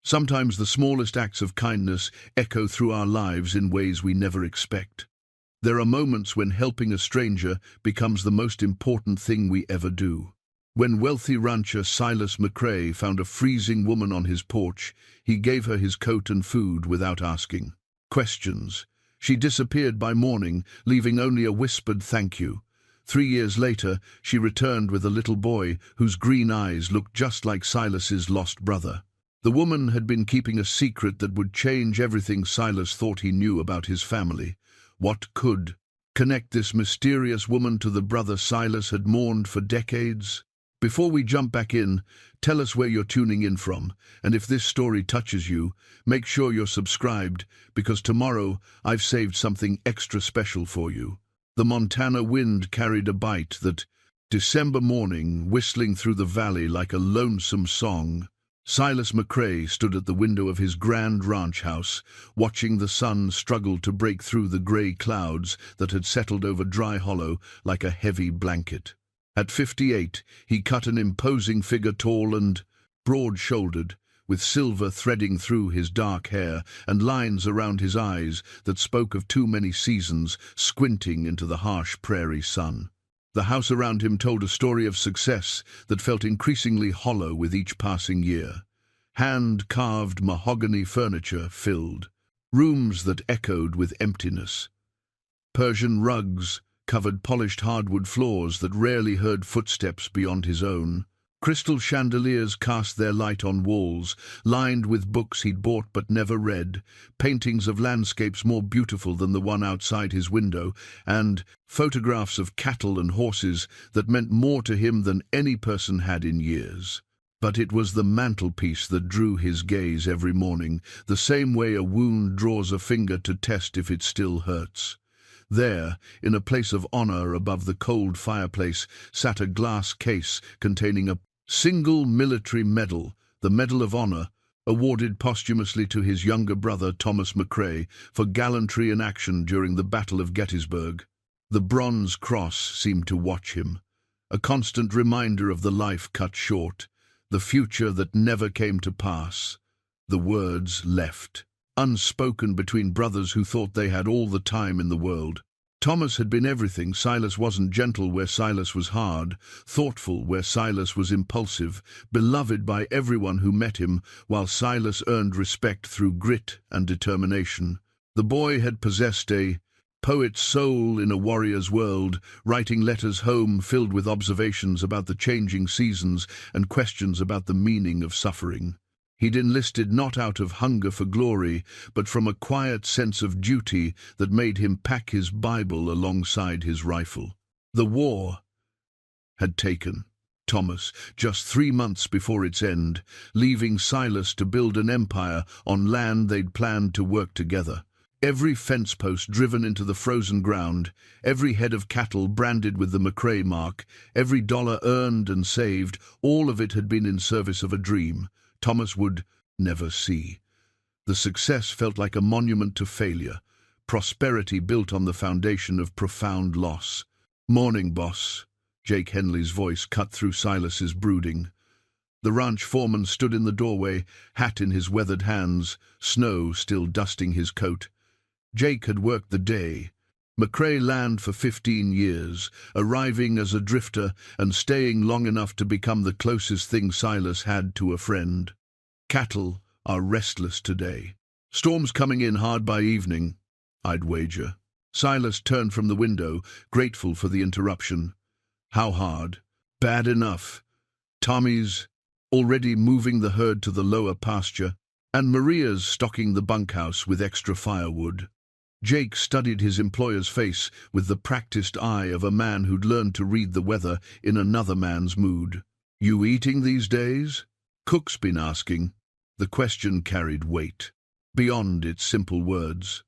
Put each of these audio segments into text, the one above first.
Sometimes the smallest acts of kindness echo through our lives in ways we never expect. There are moments when helping a stranger becomes the most important thing we ever do. When wealthy rancher Silas McCrae found a freezing woman on his porch, he gave her his coat and food without asking questions. She disappeared by morning, leaving only a whispered thank you. 3 years later, she returned with a little boy whose green eyes looked just like Silas's lost brother. The woman had been keeping a secret that would change everything Silas thought he knew about his family. What could connect this mysterious woman to the brother Silas had mourned for decades? Before we jump back in, tell us where you're tuning in from, and if this story touches you, make sure you're subscribed, because tomorrow I've saved something extra special for you. The Montana wind carried a bite that December morning, whistling through the valley like a lonesome song. Silas McCrae stood at the window of his grand ranch house, watching the sun struggle to break through the grey clouds that had settled over Dry Hollow like a heavy blanket. At 58, he cut an imposing figure, tall and broad-shouldered, with silver threading through his dark hair and lines around his eyes that spoke of too many seasons squinting into the harsh prairie sun. The house around him told a story of success that felt increasingly hollow with each passing year. Hand-carved mahogany furniture filled rooms that echoed with emptiness. Persian rugs covered polished hardwood floors that rarely heard footsteps beyond his own. Crystal chandeliers cast their light on walls, lined with books he'd bought but never read, paintings of landscapes more beautiful than the one outside his window, and photographs of cattle and horses that meant more to him than any person had in years. But it was the mantelpiece that drew his gaze every morning, the same way a wound draws a finger to test if it still hurts. There, in a place of honor above the cold fireplace, sat a glass case containing a single military medal, the Medal of Honor, awarded posthumously to his younger brother Thomas McCrae for gallantry in action during the Battle of Gettysburg. The bronze cross seemed to watch him, a constant reminder of the life cut short, the future that never came to pass. The words left, unspoken between brothers who thought they had all the time in the world. Thomas had been everything. Silas wasn't gentle where Silas was hard, thoughtful where Silas was impulsive, beloved by everyone who met him, while Silas earned respect through grit and determination. The boy had possessed a poet's soul in a warrior's world, writing letters home filled with observations about the changing seasons and questions about the meaning of suffering. He'd enlisted not out of hunger for glory, but from a quiet sense of duty that made him pack his Bible alongside his rifle. The war had taken Thomas just 3 months before its end, leaving Silas to build an empire on land they'd planned to work together. Every fence post driven into the frozen ground, every head of cattle branded with the McCrae mark, every dollar earned and saved, all of it had been in service of a dream Thomas would never see. The success felt like a monument to failure, prosperity built on the foundation of profound loss. "Morning, boss," Jake Henley's voice cut through Silas's brooding. The ranch foreman stood in the doorway, hat in his weathered hands, snow still dusting his coat. Jake had worked the day. McCrae land for 15 years, arriving as a drifter and staying long enough to become the closest thing Silas had to a friend. Cattle are restless today. Storms coming in hard by evening, I'd wager. Silas turned from the window, grateful for the interruption. How hard? Bad enough. Tommy's already moving the herd to the lower pasture, and Maria's stocking the bunkhouse with extra firewood. Jake studied his employer's face with the practiced eye of a man who'd learned to read the weather in another man's mood. "You eating these days?" Cook's been asking. The question carried weight, beyond its simple words.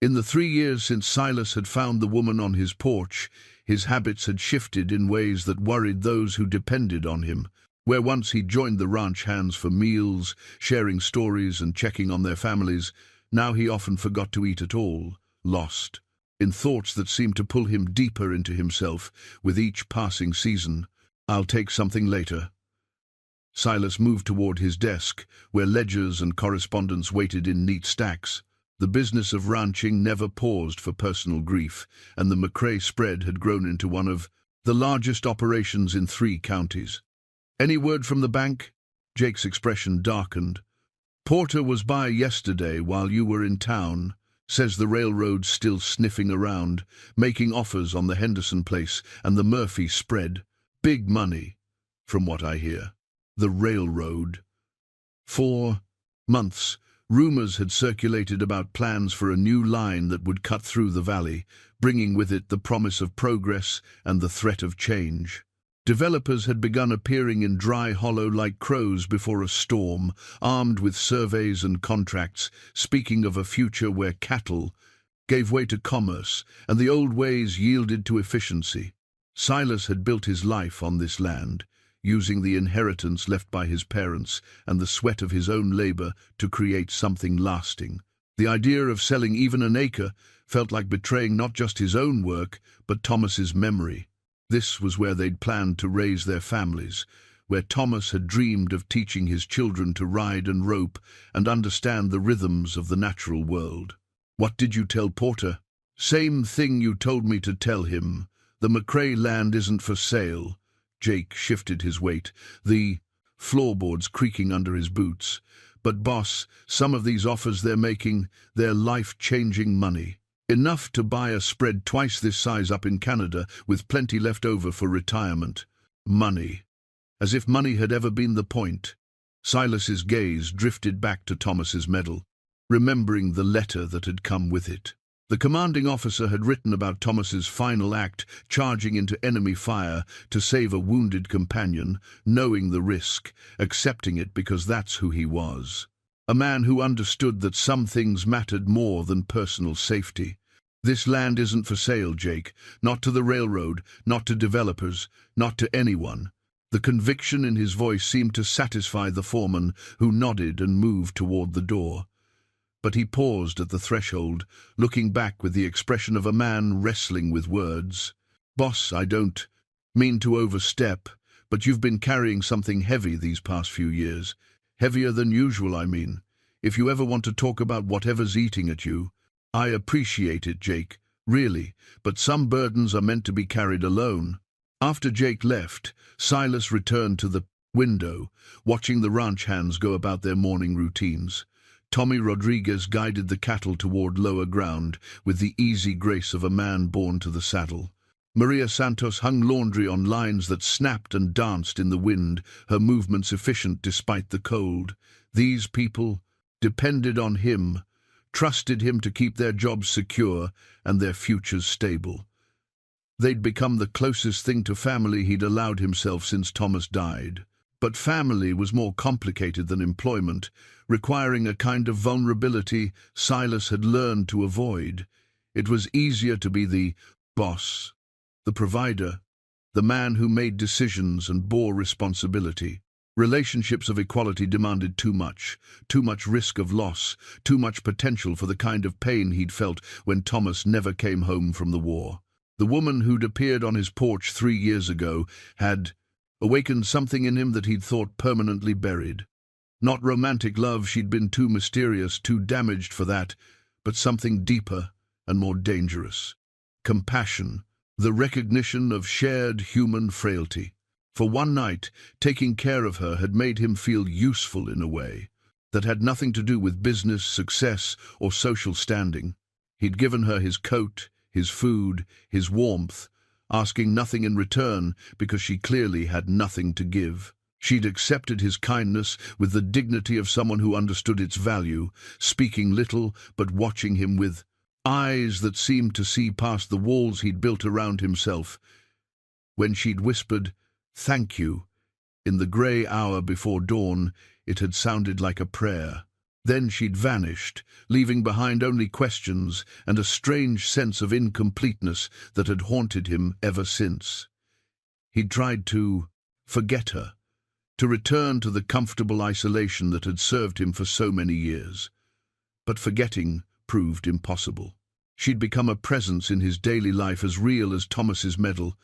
In the 3 years since Silas had found the woman on his porch, his habits had shifted in ways that worried those who depended on him. Where once he'd joined the ranch hands for meals, sharing stories and checking on their families, now he often forgot to eat at all, lost in thoughts that seemed to pull him deeper into himself with each passing season. "I'll take something later." Silas moved toward his desk, where ledgers and correspondence waited in neat stacks. The business of ranching never paused for personal grief, and the McCrae spread had grown into one of the largest operations in 3 counties. "Any word from the bank?" Jake's expression darkened. "Porter was by yesterday while you were in town," says the railroad, still sniffing around, "making offers on the Henderson place and the Murphy spread. Big money, from what I hear." The railroad. For months, rumors had circulated about plans for a new line that would cut through the valley, bringing with it the promise of progress and the threat of change. Developers had begun appearing in Dry Hollow like crows before a storm, armed with surveys and contracts, speaking of a future where cattle gave way to commerce and the old ways yielded to efficiency. Silas had built his life on this land, using the inheritance left by his parents and the sweat of his own labor to create something lasting. The idea of selling even an acre felt like betraying not just his own work, but Thomas's memory. This was where they'd planned to raise their families, where Thomas had dreamed of teaching his children to ride and rope and understand the rhythms of the natural world. "What did you tell Porter?" "Same thing you told me to tell him. The McCrae land isn't for sale." Jake shifted his weight, the floorboards creaking under his boots. "But boss, some of these offers they're making, they're life-changing money. Enough to buy a spread twice this size up in Canada, with plenty left over for retirement. Money. As if money had ever been the point." Silas's gaze drifted back to Thomas's medal, remembering the letter that had come with it. The commanding officer had written about Thomas's final act, charging into enemy fire to save a wounded companion, knowing the risk, accepting it because that's who he was. A man who understood that some things mattered more than personal safety. "This land isn't for sale, Jake. Not to the railroad, not to developers, not to anyone." The conviction in his voice seemed to satisfy the foreman, who nodded and moved toward the door. But he paused at the threshold, looking back with the expression of a man wrestling with words. "Boss, I don't mean to overstep, but you've been carrying something heavy these past few years. Heavier than usual, I mean. If you ever want to talk about whatever's eating at you, I appreciate it, Jake, really, but some burdens are meant to be carried alone." After Jake left, Silas returned to the window, watching the ranch hands go about their morning routines. Tommy Rodriguez guided the cattle toward lower ground with the easy grace of a man born to the saddle. Maria Santos hung laundry on lines that snapped and danced in the wind, her movements efficient despite the cold. These people depended on him, trusted him to keep their jobs secure and their futures stable. They'd become the closest thing to family he'd allowed himself since Thomas died. But family was more complicated than employment, requiring a kind of vulnerability Silas had learned to avoid. It was easier to be the boss, the provider, the man who made decisions and bore responsibility. Relationships of equality demanded too much risk of loss, too much potential for the kind of pain he'd felt when Thomas never came home from the war. The woman who'd appeared on his porch 3 years ago had awakened something in him that he'd thought permanently buried. Not romantic love, she'd been too mysterious, too damaged for that, but something deeper and more dangerous. Compassion, the recognition of shared human frailty. For one night, taking care of her had made him feel useful in a way that had nothing to do with business, success, or social standing. He'd given her his coat, his food, his warmth, asking nothing in return because she clearly had nothing to give. She'd accepted his kindness with the dignity of someone who understood its value, speaking little but watching him with eyes that seemed to see past the walls he'd built around himself. When she'd whispered, "Thank you," in the grey hour before dawn, it had sounded like a prayer. Then she'd vanished, leaving behind only questions and a strange sense of incompleteness that had haunted him ever since. He'd tried to forget her, to return to the comfortable isolation that had served him for so many years. But forgetting proved impossible. She'd become a presence in his daily life as real as Thomas's medal,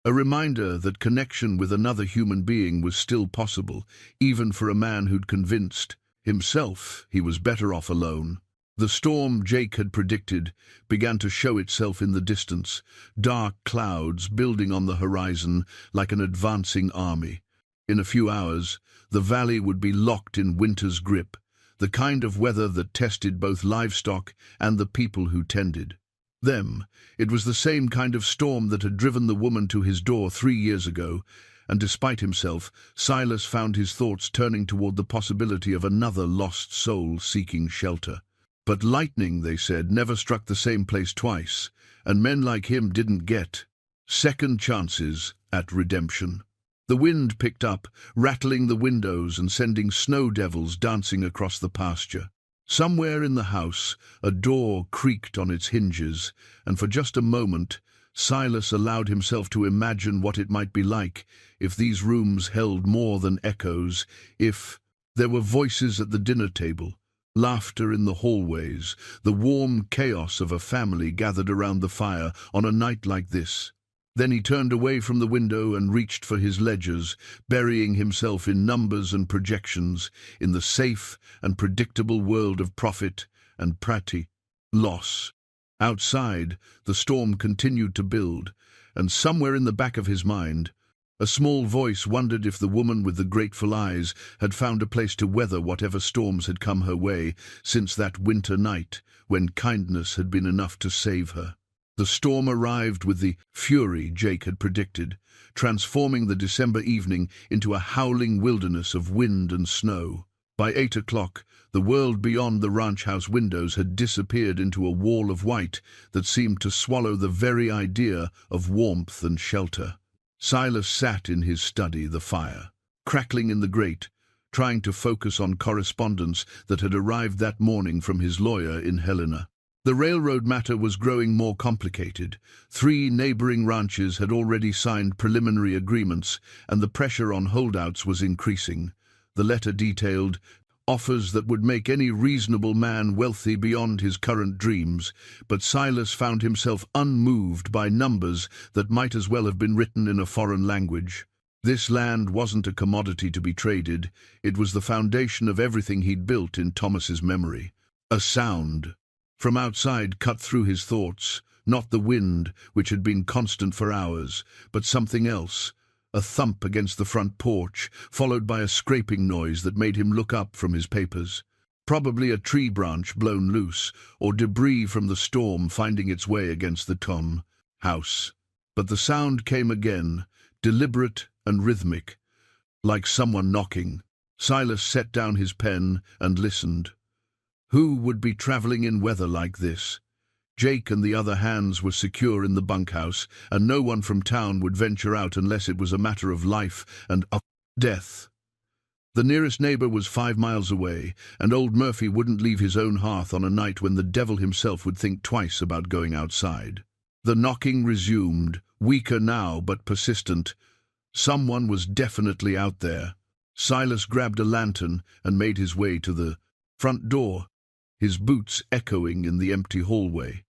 A reminder that connection with another human being was still possible, even for a man who'd convinced himself he was better off alone. The storm Jake had predicted began to show itself in the distance, dark clouds building on the horizon like an advancing army. In a few hours, the valley would be locked in winter's grip, the kind of weather that tested both livestock and the people who tended them. It was the same kind of storm that had driven the woman to his door 3 years ago, and despite himself, Silas found his thoughts turning toward the possibility of another lost soul seeking shelter. But lightning, they said, never struck the same place twice, and men like him didn't get second chances at redemption. The wind picked up, rattling the windows and sending snow devils dancing across the pasture. Somewhere in the house, a door creaked on its hinges, and for just a moment, Silas allowed himself to imagine what it might be like if these rooms held more than echoes, if there were voices at the dinner table, laughter in the hallways, the warm chaos of a family gathered around the fire on a night like this. Then he turned away from the window and reached for his ledgers, burying himself in numbers and projections, in the safe and predictable world of profit and loss. Outside, the storm continued to build, and somewhere in the back of his mind, a small voice wondered if the woman with the grateful eyes had found a place to weather whatever storms had come her way since that winter night when kindness had been enough to save her. The storm arrived with the fury Jake had predicted, transforming the December evening into a howling wilderness of wind and snow. By 8 o'clock, the world beyond the ranch house windows had disappeared into a wall of white that seemed to swallow the very idea of warmth and shelter. Silas sat in his study, the fire crackling in the grate, trying to focus on correspondence that had arrived that morning from his lawyer in Helena. The railroad matter was growing more complicated. 3 neighboring ranches had already signed preliminary agreements, and the pressure on holdouts was increasing. The letter detailed offers that would make any reasonable man wealthy beyond his current dreams, but Silas found himself unmoved by numbers that might as well have been written in a foreign language. This land wasn't a commodity to be traded. It was the foundation of everything he'd built in Thomas's memory. A sound from outside cut through his thoughts, not the wind, which had been constant for hours, but something else. A thump against the front porch, followed by a scraping noise that made him look up from his papers. Probably a tree branch blown loose, or debris from the storm finding its way against the house. But the sound came again, deliberate and rhythmic, like someone knocking. Silas set down his pen and listened. Who would be traveling in weather like this? Jake and the other hands were secure in the bunkhouse, and no one from town would venture out unless it was a matter of life and death. The nearest neighbor was 5 miles away, and old Murphy wouldn't leave his own hearth on a night when the devil himself would think twice about going outside. The knocking resumed, weaker now but persistent. Someone was definitely out there. Silas grabbed a lantern and made his way to the front door, his boots echoing in the empty hallway.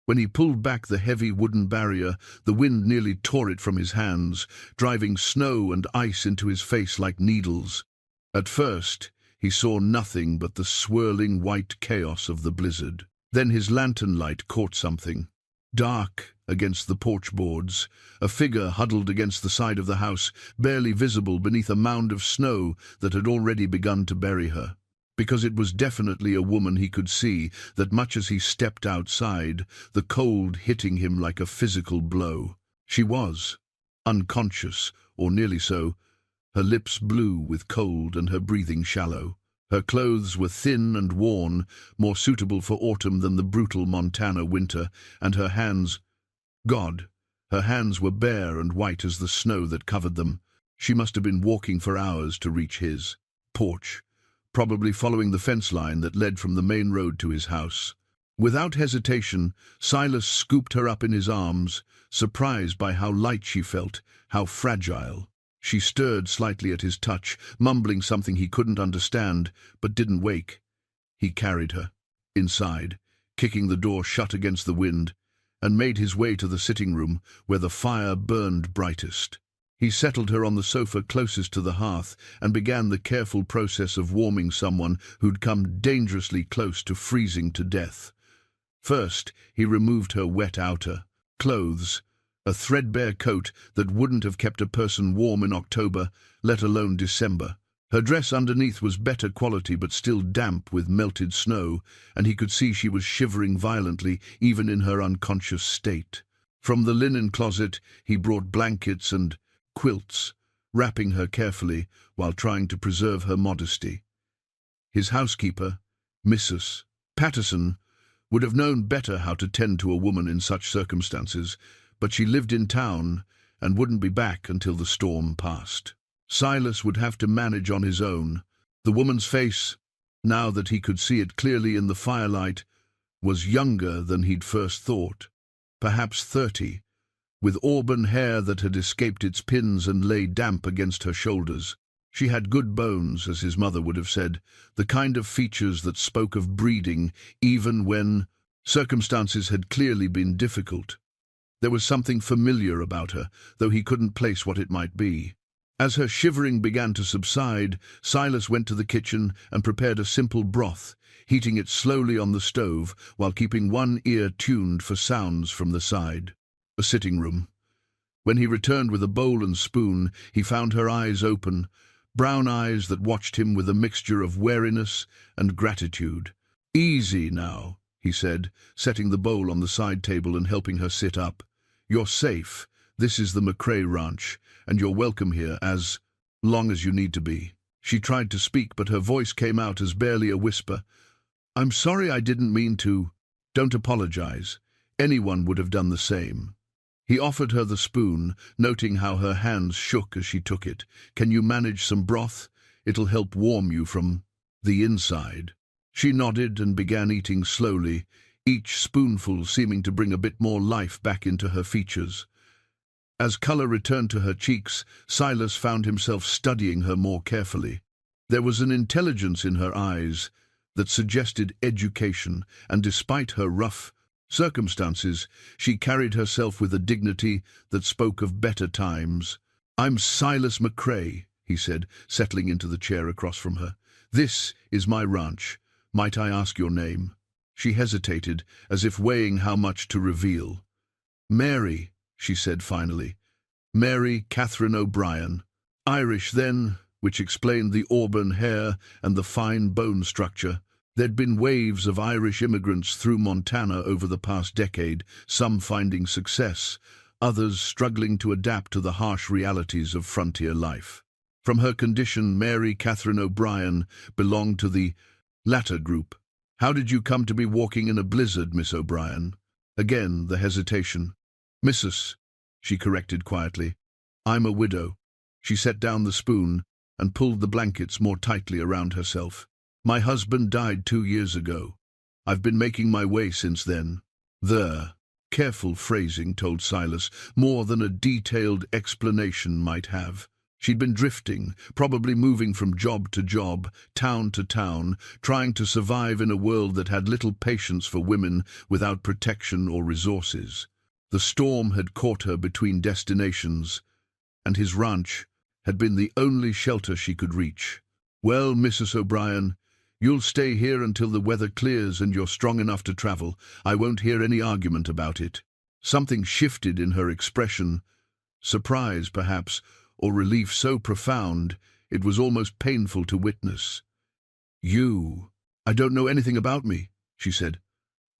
When he pulled back the heavy wooden barrier, the wind nearly tore it from his hands, driving snow and ice into his face like needles. At first, he saw nothing but the swirling white chaos of the blizzard. Then his lantern light caught something. Dark against the porch boards, a figure huddled against the side of the house, barely visible beneath a mound of snow that had already begun to bury her. Because it was definitely a woman, he could see that much as he stepped outside, the cold hitting him like a physical blow. She was unconscious, or nearly so, her lips blue with cold and her breathing shallow. Her clothes were thin and worn, more suitable for autumn than the brutal Montana winter, and her hands, her hands were bare and white as the snow that covered them. She must have been walking for hours to reach his porch, probably following the fence line that led from the main road to his house. Without hesitation, Silas scooped her up in his arms, surprised by how light she felt, how fragile. She stirred slightly at his touch, mumbling something he couldn't understand, but didn't wake. He carried her inside, kicking the door shut against the wind, and made his way to the sitting room where the fire burned brightest. He settled her on the sofa closest to the hearth and began the careful process of warming someone who'd come dangerously close to freezing to death. First, he removed her wet outer clothes, a threadbare coat that wouldn't have kept a person warm in October, let alone December. Her dress underneath was better quality but still damp with melted snow, and he could see she was shivering violently even in her unconscious state. From the linen closet, he brought blankets and quilts, wrapping her carefully while trying to preserve her modesty. His housekeeper, Mrs. Patterson, would have known better how to tend to a woman in such circumstances, but she lived in town and wouldn't be back until the storm passed. Silas would have to manage on his own. The woman's face, now that he could see it clearly in the firelight, was younger than he'd first thought, perhaps 30, with auburn hair that had escaped its pins and lay damp against her shoulders. She had good bones, as his mother would have said, the kind of features that spoke of breeding, even when circumstances had clearly been difficult. There was something familiar about her, though he couldn't place what it might be. As her shivering began to subside, Silas went to the kitchen and prepared a simple broth, heating it slowly on the stove while keeping one ear tuned for sounds from the side. A sitting room. When he returned with a bowl and spoon, he found her eyes open, brown eyes that watched him with a mixture of wariness and gratitude. "Easy now," he said, setting the bowl on the side table and helping her sit up. "You're safe. This is the McCrae Ranch, and you're welcome here as long as you need to be." She tried to speak, but her voice came out as barely a whisper. "I'm sorry, I didn't mean to." "Don't apologize. Anyone would have done the same." He offered her the spoon, noting how her hands shook as she took it. "Can you manage some broth? It'll help warm you from the inside." She nodded and began eating slowly, each spoonful seeming to bring a bit more life back into her features. As color returned to her cheeks, Silas found himself studying her more carefully. There was an intelligence in her eyes that suggested education, and despite her rough circumstances, she carried herself with a dignity that spoke of better times. "I'm Silas McCrae," he said, settling into the chair across from her. "This is my ranch. Might I ask your name?" She hesitated, as if weighing how much to reveal. "Mary," she said finally. "Mary Catherine O'Brien." Irish then, which explained the auburn hair and the fine bone structure. There'd been waves of Irish immigrants through Montana over the past decade, some finding success, others struggling to adapt to the harsh realities of frontier life. From her condition, Mary Catherine O'Brien belonged to the latter group. "How did you come to be walking in a blizzard, Miss O'Brien?" Again, the hesitation. "Mrs." she corrected quietly. "I'm a widow." She set down the spoon and pulled the blankets more tightly around herself. "My husband died 2 years ago. I've been making my way since then." The careful phrasing told Silas more than a detailed explanation might have. She'd been drifting, probably moving from job to job, town to town, trying to survive in a world that had little patience for women without protection or resources. The storm had caught her between destinations, and his ranch had been the only shelter she could reach. "Well, Mrs. O'Brien, you'll stay here until the weather clears and you're strong enough to travel. I won't hear any argument about it." Something shifted in her expression, surprise perhaps, or relief so profound it was almost painful to witness. I don't know anything about me," she said.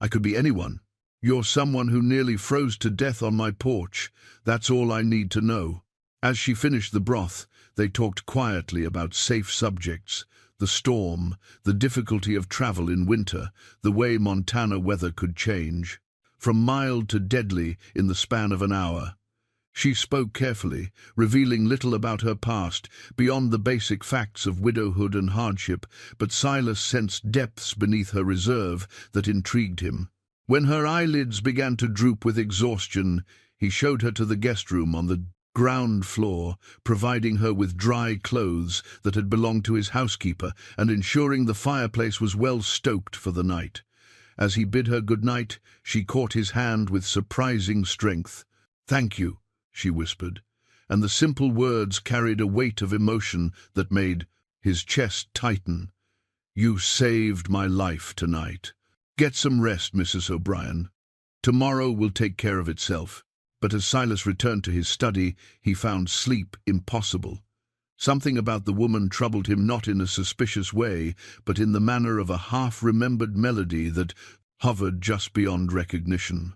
"I could be anyone. You're someone who nearly froze to death on my porch. That's all I need to know." As she finished the broth, they talked quietly about safe subjects, the storm, the difficulty of travel in winter, the way Montana weather could change, from mild to deadly in the span of an hour. She spoke carefully, revealing little about her past, beyond the basic facts of widowhood and hardship, but Silas sensed depths beneath her reserve that intrigued him. When her eyelids began to droop with exhaustion, he showed her to the guest room on the ground floor, providing her with dry clothes that had belonged to his housekeeper and ensuring the fireplace was well stoked for the night. As he bid her good night, she caught his hand with surprising strength. "Thank you," she whispered, and the simple words carried a weight of emotion that made his chest tighten. "You saved my life tonight. Get some rest, Mrs. O'Brien. Tomorrow will take care of itself." But as Silas returned to his study, he found sleep impossible. Something about the woman troubled him, not in a suspicious way, but in the manner of a half-remembered melody that hovered just beyond recognition.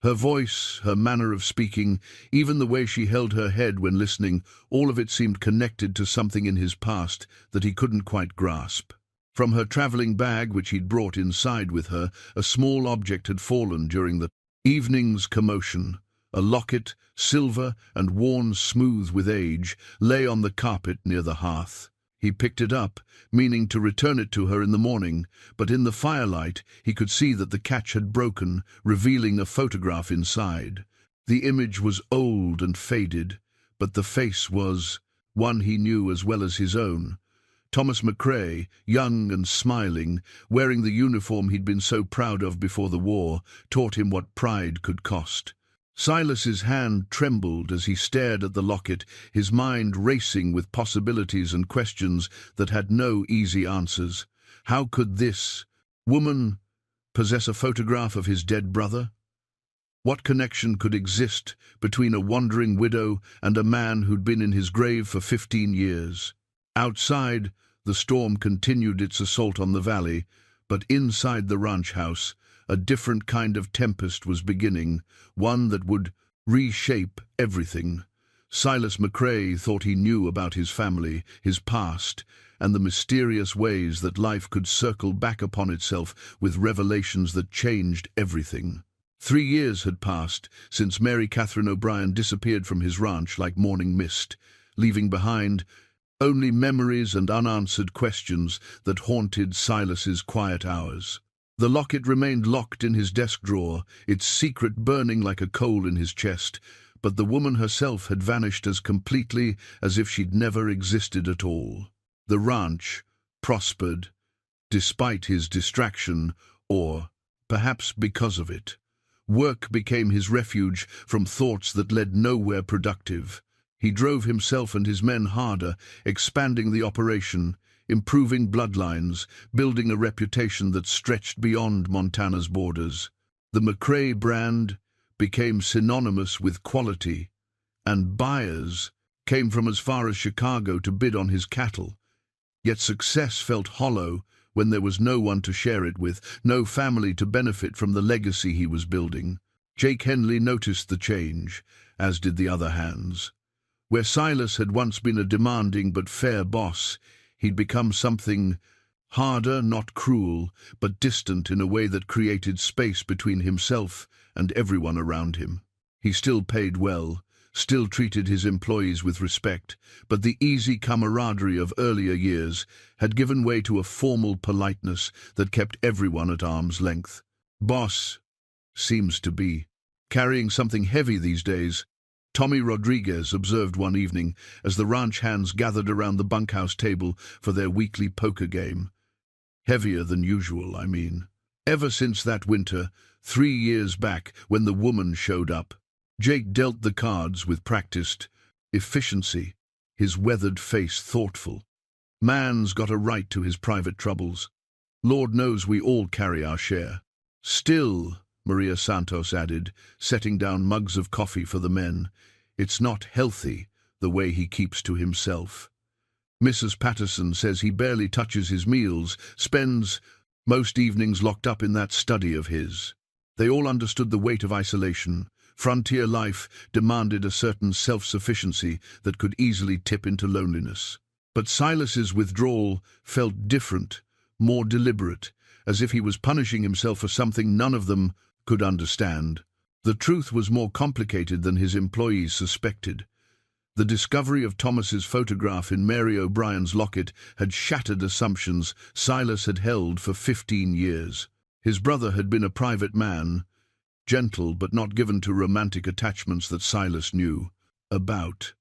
Her voice, her manner of speaking, even the way she held her head when listening, all of it seemed connected to something in his past that he couldn't quite grasp. From her traveling bag, which he'd brought inside with her, a small object had fallen during the evening's commotion. A locket, silver and worn smooth with age, lay on the carpet near the hearth. He picked it up, meaning to return it to her in the morning, but in the firelight he could see that the catch had broken, revealing a photograph inside. The image was old and faded, but the face was one he knew as well as his own. Thomas McCrae, young and smiling, wearing the uniform he'd been so proud of before the war, taught him what pride could cost. Silas's hand trembled as he stared at the locket, his mind racing with possibilities and questions that had no easy answers. How could this woman possess a photograph of his dead brother? What connection could exist between a wandering widow and a man who'd been in his grave for 15 years? Outside, the storm continued its assault on the valley, but inside the ranch house, a different kind of tempest was beginning, one that would reshape everything. Silas McCrae thought he knew about his family, his past, and the mysterious ways that life could circle back upon itself with revelations that changed everything. 3 years had passed since Mary Catherine O'Brien disappeared from his ranch like morning mist, leaving behind only memories and unanswered questions that haunted Silas's quiet hours. The locket remained locked in his desk drawer, its secret burning like a coal in his chest, but the woman herself had vanished as completely as if she'd never existed at all. The ranch prospered, despite his distraction, or perhaps because of it. Work became his refuge from thoughts that led nowhere productive. He drove himself and his men harder, expanding the operation, improving bloodlines, building a reputation that stretched beyond Montana's borders. The McCrae brand became synonymous with quality, and buyers came from as far as Chicago to bid on his cattle. Yet success felt hollow when there was no one to share it with, no family to benefit from the legacy he was building. Jake Henley noticed the change, as did the other hands. Where Silas had once been a demanding but fair boss, he'd become something harder, not cruel, but distant in a way that created space between himself and everyone around him. He still paid well, still treated his employees with respect, but the easy camaraderie of earlier years had given way to a formal politeness that kept everyone at arm's length. "Boss seems to be carrying something heavy these days," Tommy Rodriguez observed one evening as the ranch hands gathered around the bunkhouse table for their weekly poker game. "Heavier than usual, I mean. Ever since that winter, 3 years back, when the woman showed up." Jake dealt the cards with practiced efficiency, his weathered face thoughtful. "Man's got a right to his private troubles. Lord knows we all carry our share." "Still," Maria Santos added, setting down mugs of coffee for the men, "it's not healthy, the way he keeps to himself. Mrs. Patterson says he barely touches his meals, spends most evenings locked up in that study of his." They all understood the weight of isolation. Frontier life demanded a certain self-sufficiency that could easily tip into loneliness. But Silas's withdrawal felt different, more deliberate, as if he was punishing himself for something none of them could understand. The truth was more complicated than his employees suspected. The discovery of Thomas's photograph in Mary O'Brien's locket had shattered assumptions Silas had held for 15 years. His brother had been a private man, gentle but not given to romantic attachments that Silas knew about.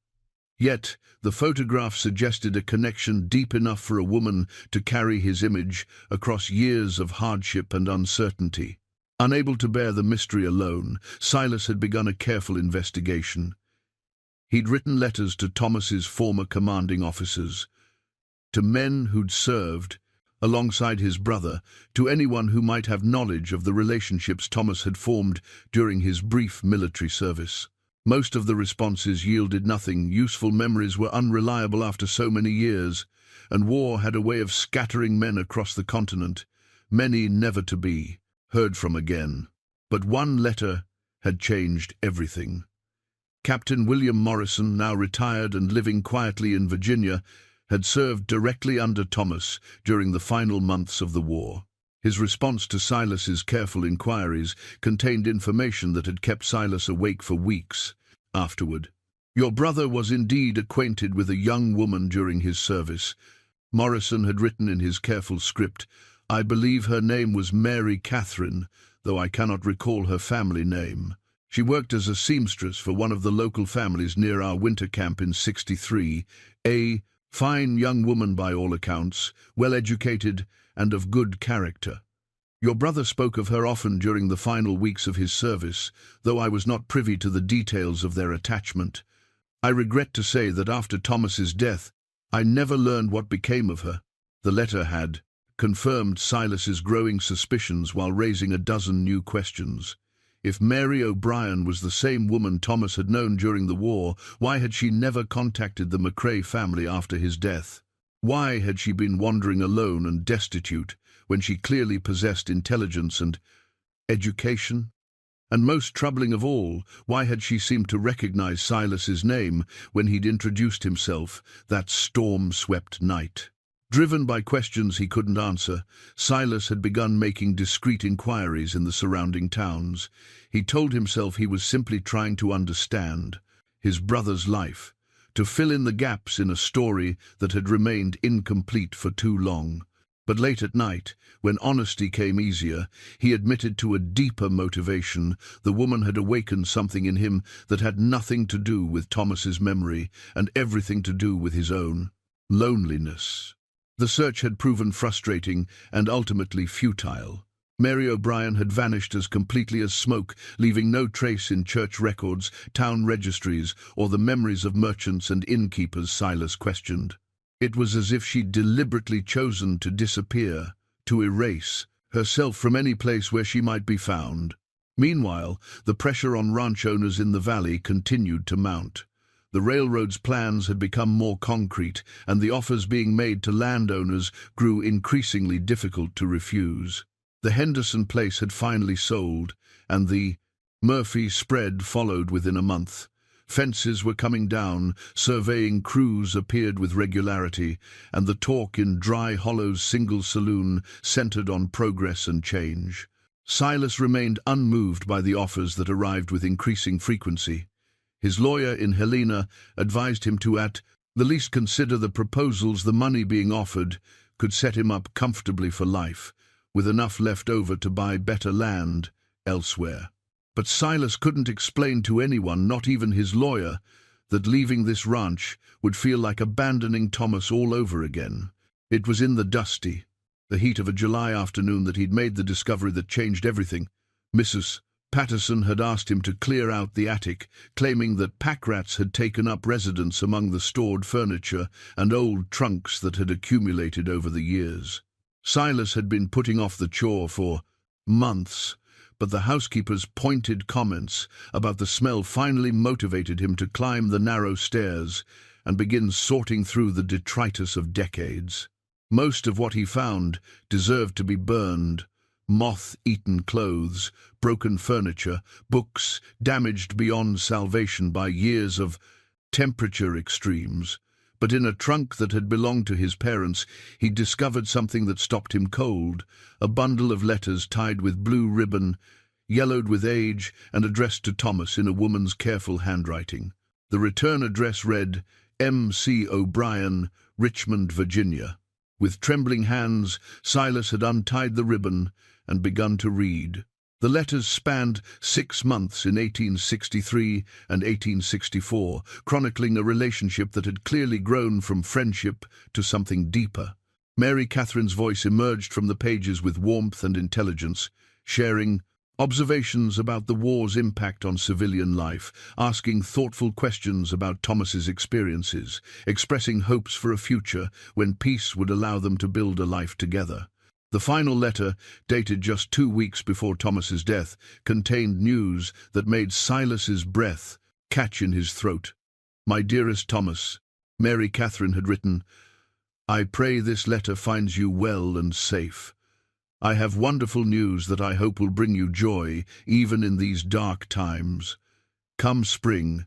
Yet, the photograph suggested a connection deep enough for a woman to carry his image across years of hardship and uncertainty. Unable to bear the mystery alone, Silas had begun a careful investigation. He'd written letters to Thomas's former commanding officers, to men who'd served alongside his brother, to anyone who might have knowledge of the relationships Thomas had formed during his brief military service. Most of the responses yielded nothing. Useful memories were unreliable after so many years, and war had a way of scattering men across the continent, many never to be heard from again. But one letter had changed everything. Captain William Morrison, now retired and living quietly in Virginia, had served directly under Thomas during the final months of the war. His response to Silas's careful inquiries contained information that had kept Silas awake for weeks afterward. "Your brother was indeed acquainted with a young woman during his service," Morrison had written in his careful script. "I believe her name was Mary Catherine, though I cannot recall her family name. She worked as a seamstress for one of the local families near our winter camp in '63, a fine young woman by all accounts, well-educated and of good character. Your brother spoke of her often during the final weeks of his service, though I was not privy to the details of their attachment. I regret to say that after Thomas's death, I never learned what became of her." The letter had confirmed Silas's growing suspicions while raising a dozen new questions. If Mary O'Brien was the same woman Thomas had known during the war, why had she never contacted the McCrae family after his death? Why had she been wandering alone and destitute when she clearly possessed intelligence and education? And most troubling of all, why had she seemed to recognize Silas's name when he'd introduced himself that storm-swept night? Driven by questions he couldn't answer, Silas had begun making discreet inquiries in the surrounding towns. He told himself he was simply trying to understand his brother's life, to fill in the gaps in a story that had remained incomplete for too long. But late at night, when honesty came easier, he admitted to a deeper motivation. The woman had awakened something in him that had nothing to do with Thomas's memory and everything to do with his own: loneliness. The search had proven frustrating and ultimately futile. Mary O'Brien had vanished as completely as smoke, leaving no trace in church records, town registries, or the memories of merchants and innkeepers Silas questioned. It was as if she'd deliberately chosen to disappear, to erase herself from any place where she might be found. Meanwhile, the pressure on ranch owners in the valley continued to mount. The railroad's plans had become more concrete, and the offers being made to landowners grew increasingly difficult to refuse. The Henderson place had finally sold, and the Murphy spread followed within a month. Fences were coming down, surveying crews appeared with regularity, and the talk in Dry Hollow's single saloon centered on progress and change. Silas remained unmoved by the offers that arrived with increasing frequency. His lawyer in Helena advised him to at the least consider the proposals. The money being offered could set him up comfortably for life, with enough left over to buy better land elsewhere. But Silas couldn't explain to anyone, not even his lawyer, that leaving this ranch would feel like abandoning Thomas all over again. It was in the heat of a July afternoon that he'd made the discovery that changed everything. Mrs. Patterson had asked him to clear out the attic, claiming that pack rats had taken up residence among the stored furniture and old trunks that had accumulated over the years. Silas had been putting off the chore for months, but the housekeeper's pointed comments about the smell finally motivated him to climb the narrow stairs and begin sorting through the detritus of decades. Most of what he found deserved to be burned: moth-eaten clothes, broken furniture, books damaged beyond salvation by years of temperature extremes. But in a trunk that had belonged to his parents, he discovered something that stopped him cold: a bundle of letters tied with blue ribbon, yellowed with age, and addressed to Thomas in a woman's careful handwriting. The return address read, M.C. O'Brien, Richmond, Virginia. With trembling hands, Silas had untied the ribbon and begun to read. The letters spanned 6 months in 1863 and 1864, chronicling a relationship that had clearly grown from friendship to something deeper. Mary Catherine's voice emerged from the pages with warmth and intelligence, sharing observations about the war's impact on civilian life, asking thoughtful questions about Thomas's experiences, expressing hopes for a future when peace would allow them to build a life together. The final letter, dated just 2 weeks before Thomas's death, contained news that made Silas's breath catch in his throat. "My dearest Thomas," Mary Catherine had written, "I pray this letter finds you well and safe. I have wonderful news that I hope will bring you joy even in these dark times. Come spring,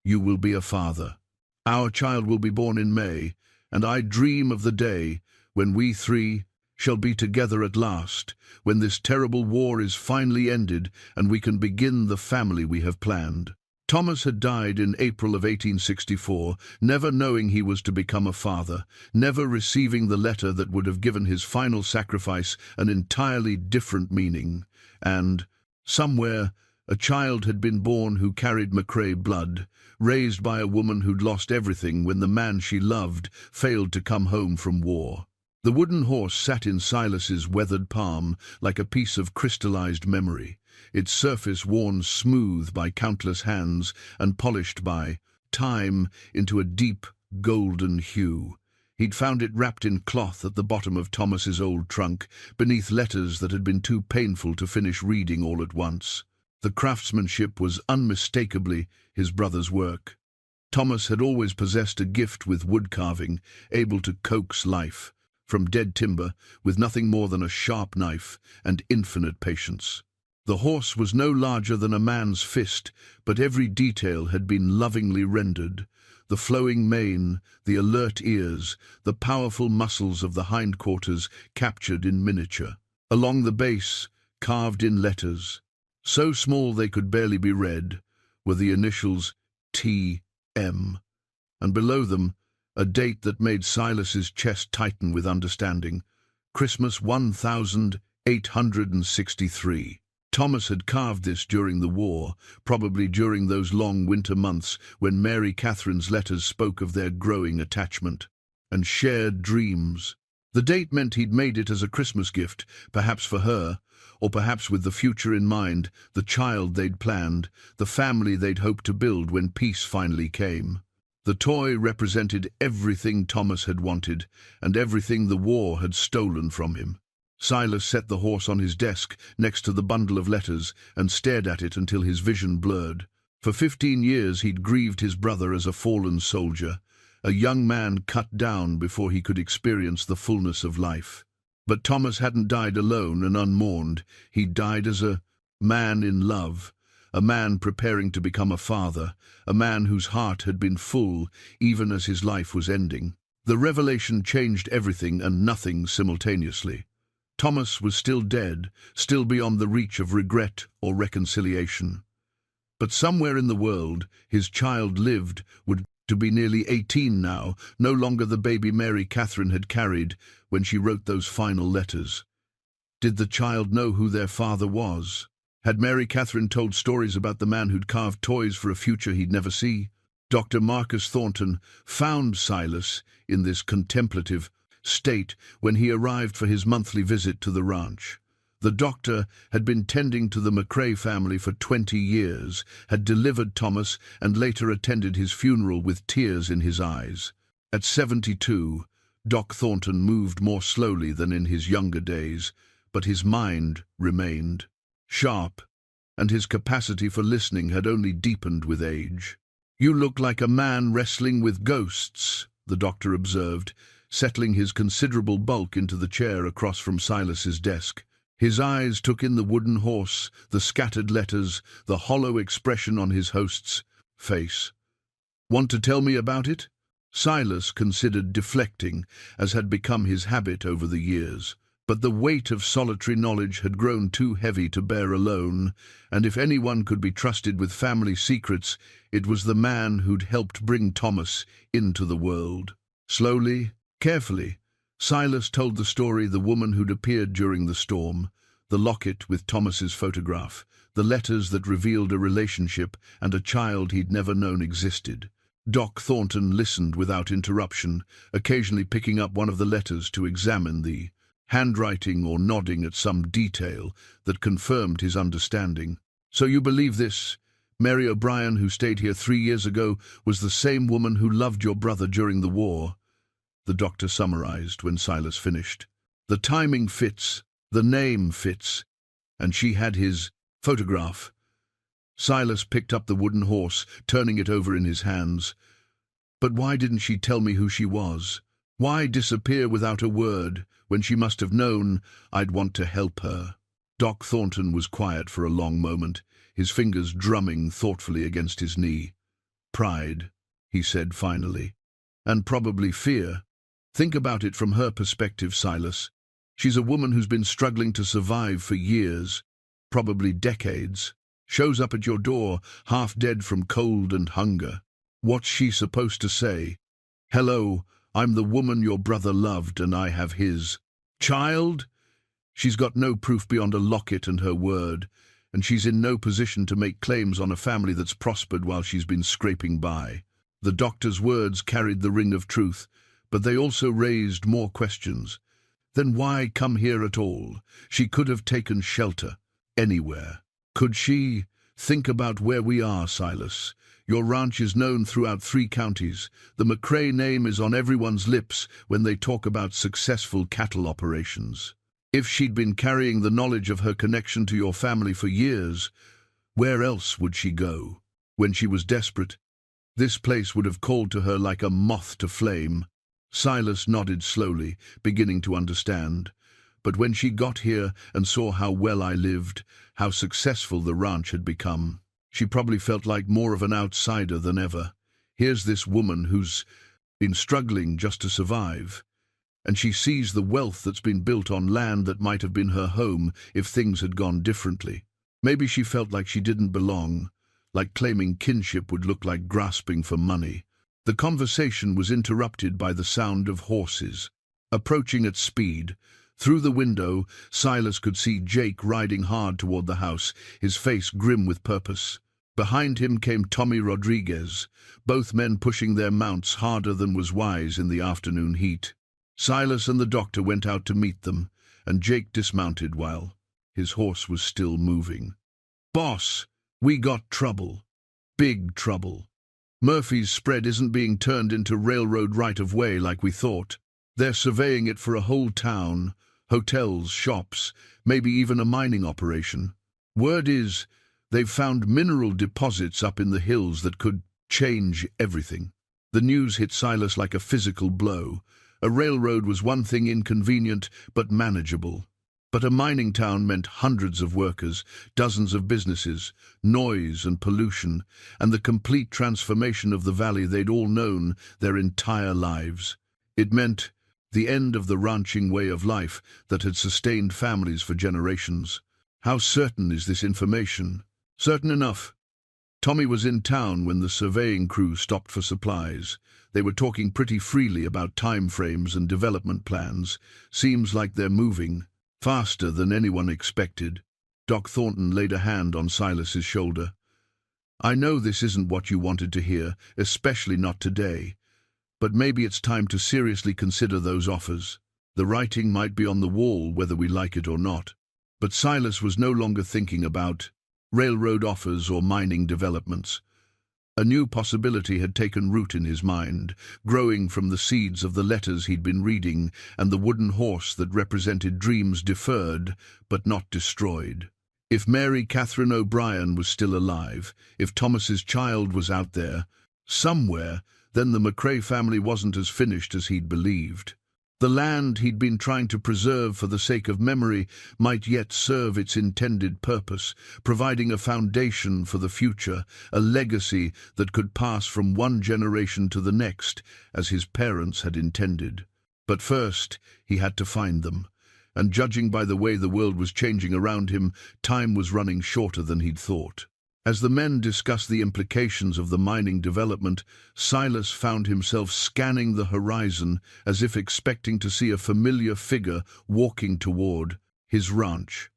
you will be a father. Our child will be born in May, and I dream of the day when we three shall be together at last, when this terrible war is finally ended and we can begin the family we have planned." Thomas had died in April of 1864, never knowing he was to become a father, never receiving the letter that would have given his final sacrifice an entirely different meaning. And, somewhere, a child had been born who carried McCrae blood, raised by a woman who'd lost everything when the man she loved failed to come home from war. The wooden horse sat in Silas's weathered palm like a piece of crystallized memory, its surface worn smooth by countless hands and polished by time into a deep golden hue. He'd found it wrapped in cloth at the bottom of Thomas's old trunk, beneath letters that had been too painful to finish reading all at once. The craftsmanship was unmistakably his brother's work. Thomas had always possessed a gift with wood carving, able to coax life from dead timber with nothing more than a sharp knife and infinite patience. The horse was no larger than a man's fist, but every detail had been lovingly rendered. The flowing mane, the alert ears, the powerful muscles of the hindquarters captured in miniature. Along the base, carved in letters, so small they could barely be read, were the initials T.M., and below them, a date that made Silas's chest tighten with understanding: Christmas 1863. Thomas had carved this during the war, probably during those long winter months when Mary Catherine's letters spoke of their growing attachment and shared dreams. The date meant he'd made it as a Christmas gift, perhaps for her, or perhaps with the future in mind, the child they'd planned, the family they'd hoped to build when peace finally came. The toy represented everything Thomas had wanted, and everything the war had stolen from him. Silas set the horse on his desk next to the bundle of letters and stared at it until his vision blurred. For 15 years he'd grieved his brother as a fallen soldier, a young man cut down before he could experience the fullness of life. But Thomas hadn't died alone and unmourned. He'd died as a man in love, a man preparing to become a father, a man whose heart had been full even as his life was ending. The revelation changed everything and nothing simultaneously. Thomas was still dead, still beyond the reach of regret or reconciliation. But somewhere in the world, his child lived, would to be nearly 18 now, no longer the baby Mary Catherine had carried when she wrote those final letters. Did the child know who their father was? Had Mary Catherine told stories about the man who'd carved toys for a future he'd never see? Dr. Marcus Thornton found Silas in this contemplative state when he arrived for his monthly visit to the ranch. The doctor had been tending to the McCrae family for 20 years, had delivered Thomas, and later attended his funeral with tears in his eyes. At 72, Doc Thornton moved more slowly than in his younger days, but his mind remained sharp, and his capacity for listening had only deepened with age. "You look like a man wrestling with ghosts," the doctor observed, settling his considerable bulk into the chair across from Silas's desk. His eyes took in the wooden horse, the scattered letters, the hollow expression on his host's face. "Want to tell me about it?" Silas considered deflecting, as had become his habit over the years. But the weight of solitary knowledge had grown too heavy to bear alone, and if anyone could be trusted with family secrets, it was the man who'd helped bring Thomas into the world. Slowly, carefully, Silas told the story: the woman who'd appeared during the storm, The locket with Thomas's photograph, the letters that revealed a relationship and a child he'd never known existed. Doc Thornton listened without interruption, occasionally picking up one of the letters to examine the handwriting or nodding at some detail that confirmed his understanding. "So you believe this? Mary O'Brien, who stayed here 3 years ago, was the same woman who loved your brother during the war?" The doctor summarized when Silas finished. "The timing fits, the name fits, and she had his photograph." Silas picked up the wooden horse, turning it over in his hands. "But why didn't she tell me who she was? Why disappear without a word, when she must have known I'd want to help her?" Doc Thornton was quiet for a long moment, his fingers drumming thoughtfully against his knee. "Pride," he said finally. "And probably fear. Think about it from her perspective, Silas. She's a woman who's been struggling to survive for years, probably decades. Shows up at your door, half dead from cold and hunger. What's she supposed to say? Hello, I'm the woman your brother loved and I have his child? She's got no proof beyond a locket and her word, and she's in no position to make claims on a family that's prospered while she's been scraping by." The doctor's words carried the ring of truth, but they also raised more questions. Then why come here at all? She could have taken shelter anywhere. Could she? Think about where we are, Silas. Your ranch is known throughout 3 counties. The McCrae name is on everyone's lips when they talk about successful cattle operations. If she'd been carrying the knowledge of her connection to your family for years, where else would she go? When she was desperate, this place would have called to her like a moth to flame. Silas nodded slowly, beginning to understand. But when she got here and saw how well I lived, how successful the ranch had become, she probably felt like more of an outsider than ever. Here's this woman who's been struggling just to survive, and she sees the wealth that's been built on land that might have been her home if things had gone differently. Maybe she felt like she didn't belong, like claiming kinship would look like grasping for money. The conversation was interrupted by the sound of horses, approaching at speed. Through the window, Silas could see Jake riding hard toward the house, his face grim with purpose. Behind him came Tommy Rodriguez, both men pushing their mounts harder than was wise in the afternoon heat. Silas and the doctor went out to meet them, and Jake dismounted while his horse was still moving. "Boss, we got trouble. Big trouble. Murphy's spread isn't being turned into railroad right-of-way like we thought. They're surveying it for a whole town, hotels, shops, maybe even a mining operation. Word is, they've found mineral deposits up in the hills that could change everything." The news hit Silas like a physical blow. A railroad was one thing, inconvenient but manageable. But a mining town meant hundreds of workers, dozens of businesses, noise and pollution, and the complete transformation of the valley they'd all known their entire lives. It meant the end of the ranching way of life that had sustained families for generations. How certain is this information? Certain enough. Tommy was in town when the surveying crew stopped for supplies. They were talking pretty freely about time frames and development plans. Seems like they're moving faster than anyone expected. Doc Thornton laid a hand on Silas's shoulder. "I know this isn't what you wanted to hear, especially not today. But maybe it's time to seriously consider those offers. The writing might be on the wall whether we like it or not." But Silas was no longer thinking about railroad offers or mining developments. A new possibility had taken root in his mind, growing from the seeds of the letters he'd been reading and the wooden horse that represented dreams deferred but not destroyed. If Mary Catherine O'Brien was still alive, if Thomas's child was out there, somewhere, then the McCrae family wasn't as finished as he'd believed. The land he'd been trying to preserve for the sake of memory might yet serve its intended purpose, providing a foundation for the future, a legacy that could pass from one generation to the next, as his parents had intended. But first, he had to find them, and judging by the way the world was changing around him, time was running shorter than he'd thought. As the men discussed the implications of the mining development, Silas found himself scanning the horizon as if expecting to see a familiar figure walking toward his ranch.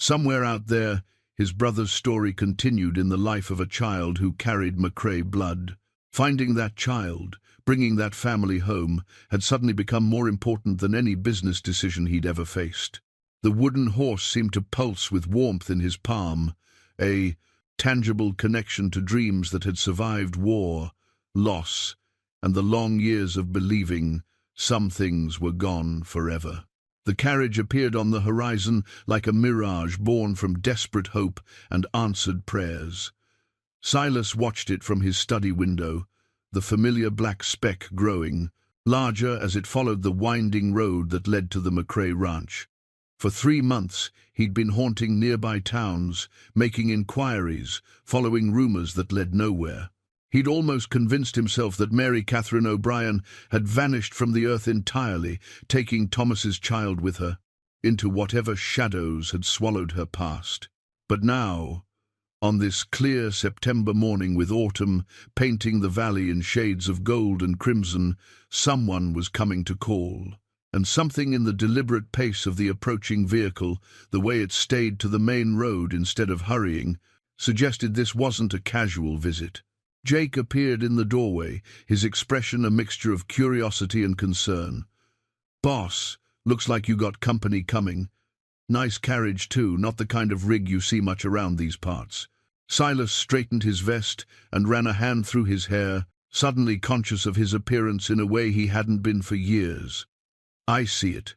Somewhere out there, his brother's story continued in the life of a child who carried McCrae blood. Finding that child, bringing that family home, had suddenly become more important than any business decision he'd ever faced. The wooden horse seemed to pulse with warmth in his palm, a tangible connection to dreams that had survived war, loss, and the long years of believing some things were gone forever. The carriage appeared on the horizon like a mirage born from desperate hope and answered prayers. Silas watched it from his study window, the familiar black speck growing, larger as it followed the winding road that led to the McCrae ranch. For 3 months, he'd been haunting nearby towns, making inquiries, following rumors that led nowhere. He'd almost convinced himself that Mary Catherine O'Brien had vanished from the earth entirely, taking Thomas's child with her, into whatever shadows had swallowed her past. But now, on this clear September morning with autumn painting the valley in shades of gold and crimson, someone was coming to call. And something in the deliberate pace of the approaching vehicle, the way it stayed to the main road instead of hurrying, suggested this wasn't a casual visit. Jake appeared in the doorway, his expression a mixture of curiosity and concern. "Boss, looks like you got company coming. Nice carriage too, not the kind of rig you see much around these parts." Silas straightened his vest and ran a hand through his hair, suddenly conscious of his appearance in a way he hadn't been for years. "I see it.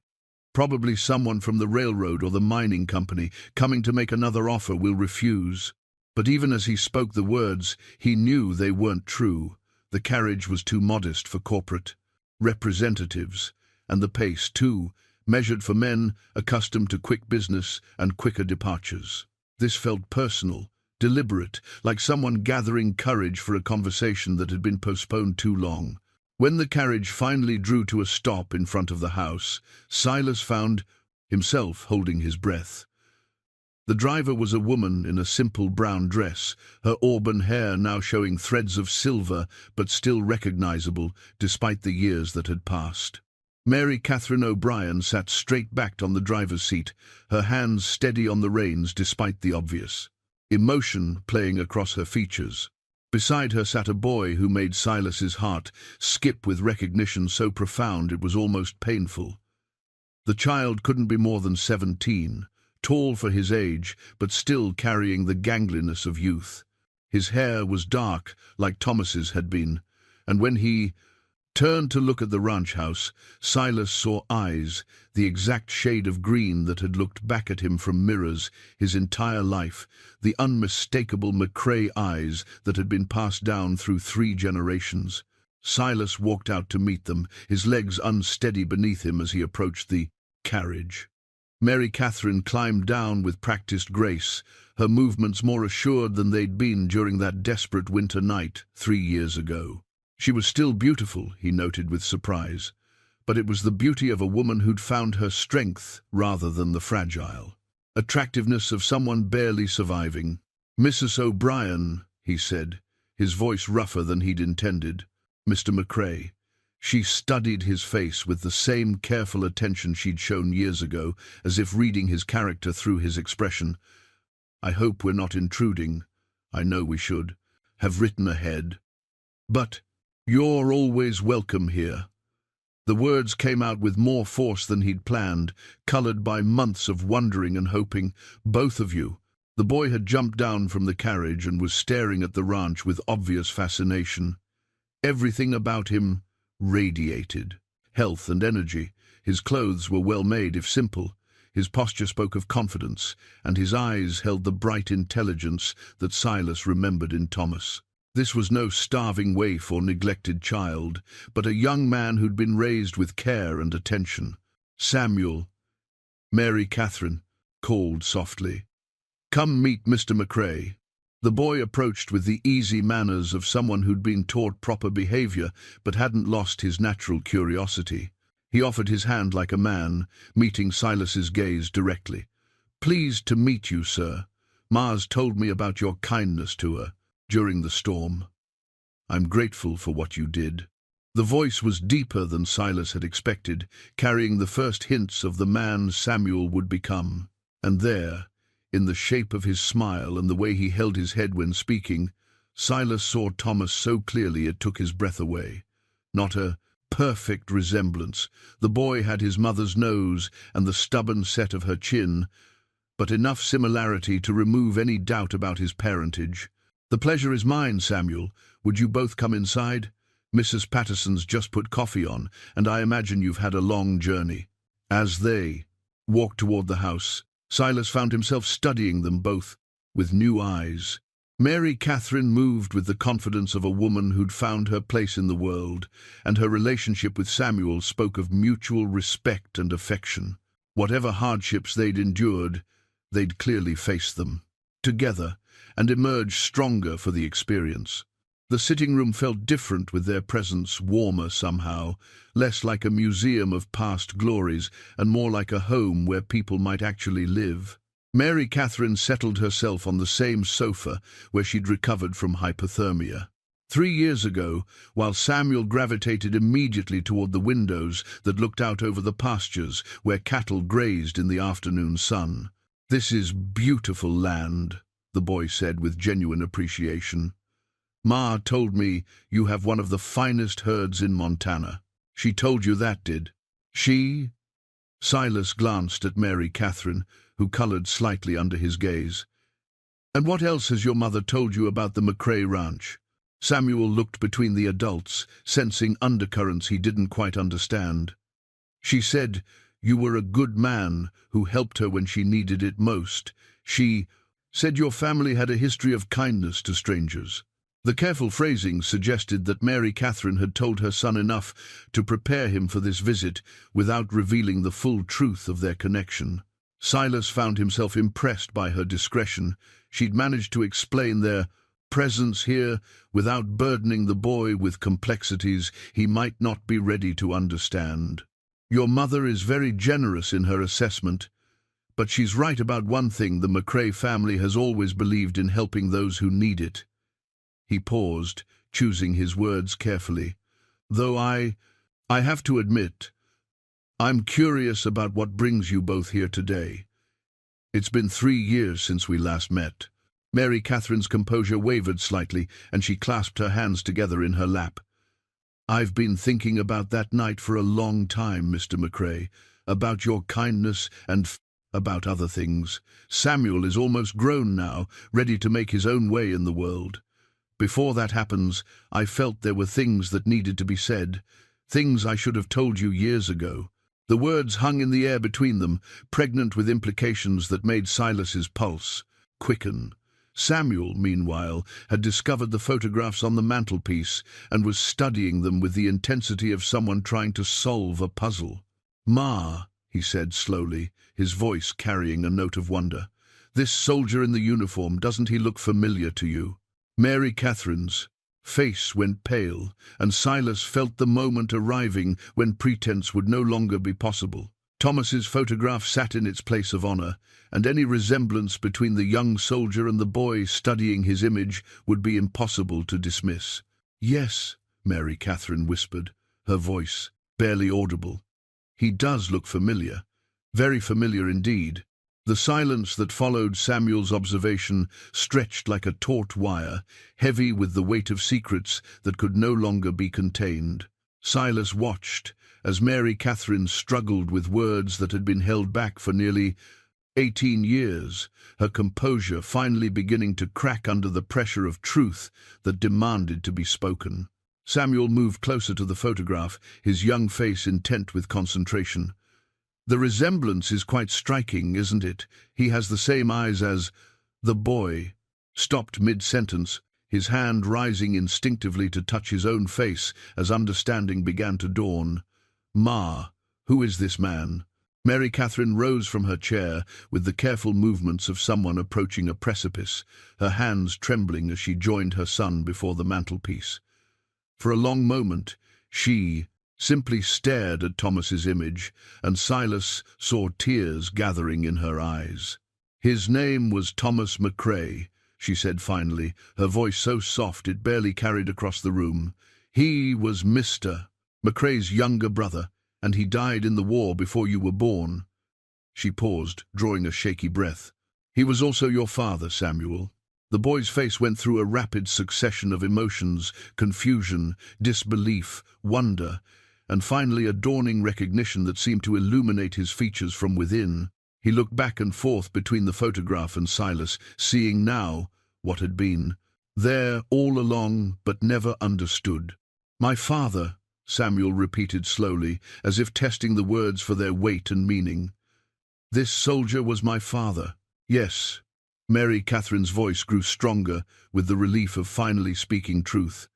Probably someone from the railroad or the mining company coming to make another offer we'll refuse." But even as he spoke the words, he knew they weren't true. The carriage was too modest for corporate representatives, and the pace, too, measured for men accustomed to quick business and quicker departures. This felt personal, deliberate, like someone gathering courage for a conversation that had been postponed too long. When the carriage finally drew to a stop in front of the house, Silas found himself holding his breath. The driver was a woman in a simple brown dress, her auburn hair now showing threads of silver but still recognizable despite the years that had passed. Mary Catherine O'Brien sat straight-backed on the driver's seat, her hands steady on the reins despite the obvious emotion playing across her features. Beside her sat a boy who made Silas's heart skip with recognition so profound it was almost painful. The child couldn't be more than 17, tall for his age, but still carrying the gangliness of youth. His hair was dark, like Thomas's had been, and when he turned to look at the ranch house, Silas saw eyes, the exact shade of green that had looked back at him from mirrors his entire life, the unmistakable McCrae eyes that had been passed down through 3 generations. Silas walked out to meet them, his legs unsteady beneath him as he approached the carriage. Mary Catherine climbed down with practiced grace, her movements more assured than they'd been during that desperate winter night 3 years ago. She was still beautiful, he noted with surprise, but it was the beauty of a woman who'd found her strength rather than the fragile attractiveness of someone barely surviving. "Mrs. O'Brien," he said, his voice rougher than he'd intended. "Mr. McCrae." She studied his face with the same careful attention she'd shown years ago, as if reading his character through his expression. "I hope we're not intruding. I know we should have written ahead. But you're always welcome here." The words came out with more force than he'd planned, colored by months of wondering and hoping. "Both of you." The boy had jumped down from the carriage and was staring at the ranch with obvious fascination. Everything about him radiated health and energy. His clothes were well made, if simple. His posture spoke of confidence, and his eyes held the bright intelligence that Silas remembered in Thomas. This was no starving waif or neglected child, but a young man who'd been raised with care and attention. "Samuel," Mary Catherine called softly. "Come meet Mr. McCrae." The boy approached with the easy manners of someone who'd been taught proper behavior but hadn't lost his natural curiosity. He offered his hand like a man, meeting Silas's gaze directly. "Pleased to meet you, sir. Ma's told me about your kindness to her during the storm. I'm grateful for what you did." The voice was deeper than Silas had expected, carrying the first hints of the man Samuel would become. And there, In the shape of his smile and the way he held his head when speaking, Silas saw Thomas so clearly it took his breath away. Not a perfect resemblance. The boy had his mother's nose and the stubborn set of her chin, but enough similarity to remove any doubt about his parentage. "The pleasure is mine, Samuel. Would you both come inside? Mrs. Patterson's just put coffee on, and I imagine you've had a long journey." As they walked toward the house, Silas found himself studying them both with new eyes. Mary Catherine moved with the confidence of a woman who'd found her place in the world, and her relationship with Samuel spoke of mutual respect and affection. Whatever hardships they'd endured, they'd clearly faced them together and emerged stronger for the experience. The sitting room felt different with their presence, warmer somehow, less like a museum of past glories and more like a home where people might actually live. Mary Catherine settled herself on the same sofa where she'd recovered from hypothermia. 3 years ago, while Samuel gravitated immediately toward the windows that looked out over the pastures where cattle grazed in the afternoon sun. "This is beautiful land," the boy said with genuine appreciation. "Ma told me you have one of the finest herds in Montana." "She told you that, did she?" Silas glanced at Mary Catherine, who colored slightly under his gaze. "And what else has your mother told you about the McCrae Ranch?" Samuel looked between the adults, sensing undercurrents he didn't quite understand. "She said you were a good man who helped her when she needed it most. She said your family had a history of kindness to strangers." The careful phrasing suggested that Mary Catherine had told her son enough to prepare him for this visit without revealing the full truth of their connection. Silas found himself impressed by her discretion. She'd managed to explain their presence here without burdening the boy with complexities he might not be ready to understand. "Your mother is very generous in her assessment, but she's right about one thing: the McCrae family has always believed in helping those who need it." He paused, choosing his words carefully. "Though I have to admit, I'm curious about what brings you both here today. It's been 3 years since we last met." Mary Catherine's composure wavered slightly, and she clasped her hands together in her lap. "I've been thinking about that night for a long time, Mr. McCrae, about your kindness and about other things. Samuel is almost grown now, ready to make his own way in the world. Before that happens, I felt there were things that needed to be said, things I should have told you years ago." The words hung in the air between them, pregnant with implications that made Silas's pulse quicken. Samuel, meanwhile, had discovered the photographs on the mantelpiece and was studying them with the intensity of someone trying to solve a puzzle. "Ma," he said slowly, his voice carrying a note of wonder, "this soldier in the uniform, doesn't he look familiar to you?" Mary Catherine's face went pale, and Silas felt the moment arriving when pretense would no longer be possible. Thomas's photograph sat in its place of honor, and any resemblance between the young soldier and the boy studying his image would be impossible to dismiss. "Yes," Mary Catherine whispered, her voice barely audible. "He does look familiar, very familiar indeed." The silence that followed Samuel's observation stretched like a taut wire, heavy with the weight of secrets that could no longer be contained. Silas watched as Mary Catherine struggled with words that had been held back for nearly 18 years, her composure finally beginning to crack under the pressure of truth that demanded to be spoken. Samuel moved closer to the photograph, his young face intent with concentration. "The resemblance is quite striking, isn't it? He has the same eyes as—" The boy stopped mid-sentence, his hand rising instinctively to touch his own face as understanding began to dawn. "Ma, who is this man?" Mary Catherine rose from her chair with the careful movements of someone approaching a precipice, her hands trembling as she joined her son before the mantelpiece. For a long moment, she simply stared at Thomas's image, and Silas saw tears gathering in her eyes. "His name was Thomas McCrae," she said finally, her voice so soft it barely carried across the room. "He was Mr. McCrae's younger brother, and he died in the war before you were born." She paused, drawing a shaky breath. He was also your father, Samuel. The boy's face went through a rapid succession of emotions, confusion, disbelief, wonder, and finally a dawning recognition that seemed to illuminate his features from within. He looked back and forth between the photograph and Silas, seeing now what had been there all along but never understood. My father, Samuel repeated slowly, as if testing the words for their weight and meaning. This soldier was my father. Yes. Mary Catherine's voice grew stronger with the relief of finally speaking truth.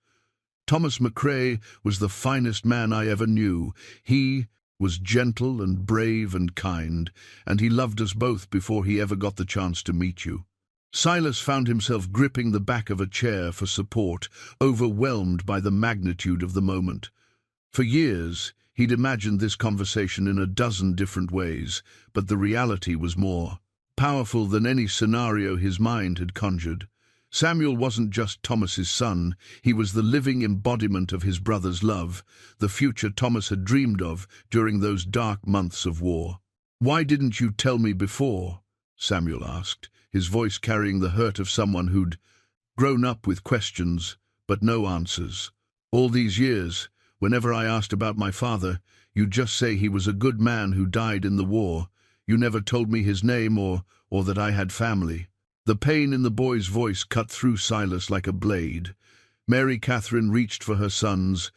Thomas McCrae was the finest man I ever knew. He was gentle and brave and kind, and he loved us both before he ever got the chance to meet you. Silas found himself gripping the back of a chair for support, overwhelmed by the magnitude of the moment. For years, he'd imagined this conversation in a dozen different ways, but the reality was more powerful than any scenario his mind had conjured. Samuel wasn't just Thomas's son, he was the living embodiment of his brother's love, the future Thomas had dreamed of during those dark months of war. "Why didn't you tell me before?" Samuel asked, his voice carrying the hurt of someone who'd grown up with questions, but no answers. "All these years, whenever I asked about my father, you'd just say he was a good man who died in the war. You never told me his name or that I had family." The pain in the boy's voice cut through Silas like a blade. Mary Catherine reached for her son's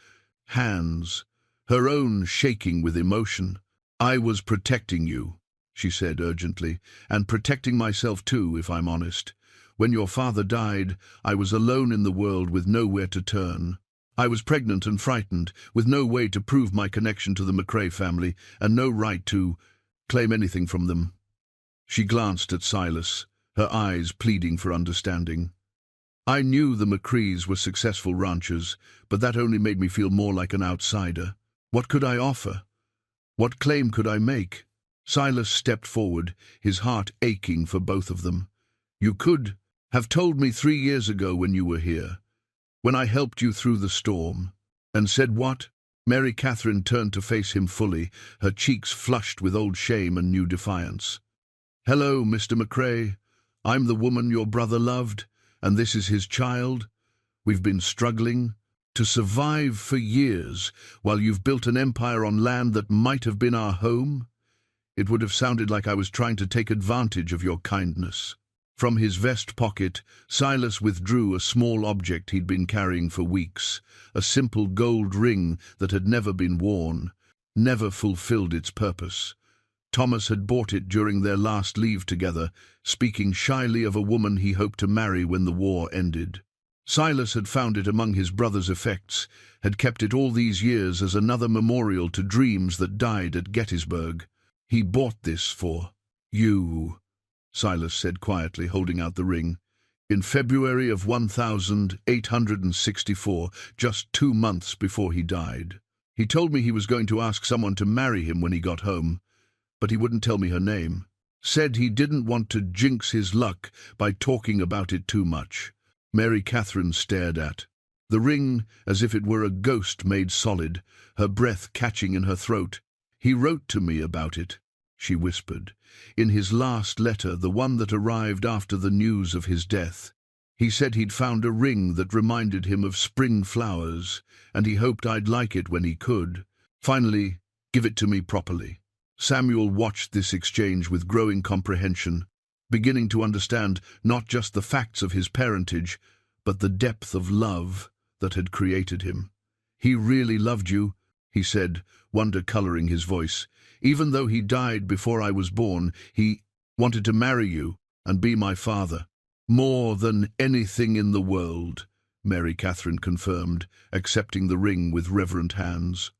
hands, her own shaking with emotion. "I was protecting you," she said urgently, "and protecting myself too, if I'm honest. When your father died, I was alone in the world with nowhere to turn. I was pregnant and frightened, with no way to prove my connection to the McCrae family, and no right to claim anything from them." She glanced at Silas, her eyes pleading for understanding. "I knew the McCraes were successful ranchers, but that only made me feel more like an outsider. What could I offer? What claim could I make?" Silas stepped forward, his heart aching for both of them. "You could have told me 3 years ago when you were here, when I helped you through the storm." "And said what?" Mary Catherine turned to face him fully, her cheeks flushed with old shame and new defiance. "Hello, Mr. McCrae. I'm the woman your brother loved, and this is his child. We've been struggling to survive for years while you've built an empire on land that might have been our home. It would have sounded like I was trying to take advantage of your kindness." From his vest pocket, Silas withdrew a small object he'd been carrying for weeks, a simple gold ring that had never been worn, never fulfilled its purpose. Thomas had bought it during their last leave together, speaking shyly of a woman he hoped to marry when the war ended. Silas had found it among his brother's effects, had kept it all these years as another memorial to dreams that died at Gettysburg. "He bought this for you," Silas said quietly, holding out the ring. "In February of 1864, just 2 months before he died. He told me he was going to ask someone to marry him when he got home, but he wouldn't tell me her name. Said he didn't want to jinx his luck by talking about it too much." Mary Catherine stared at the ring as if it were a ghost made solid, her breath catching in her throat. "He wrote to me about it," she whispered. "In his last letter, the one that arrived after the news of his death. He said he'd found a ring that reminded him of spring flowers, and he hoped I'd like it when he could. Finally, give it to me properly." Samuel watched this exchange with growing comprehension, beginning to understand not just the facts of his parentage, but the depth of love that had created him. "He really loved you," he said, wonder coloring his voice. "Even though he died before I was born, he wanted to marry you and be my father." "More than anything in the world," Mary Catherine confirmed, accepting the ring with reverent hands.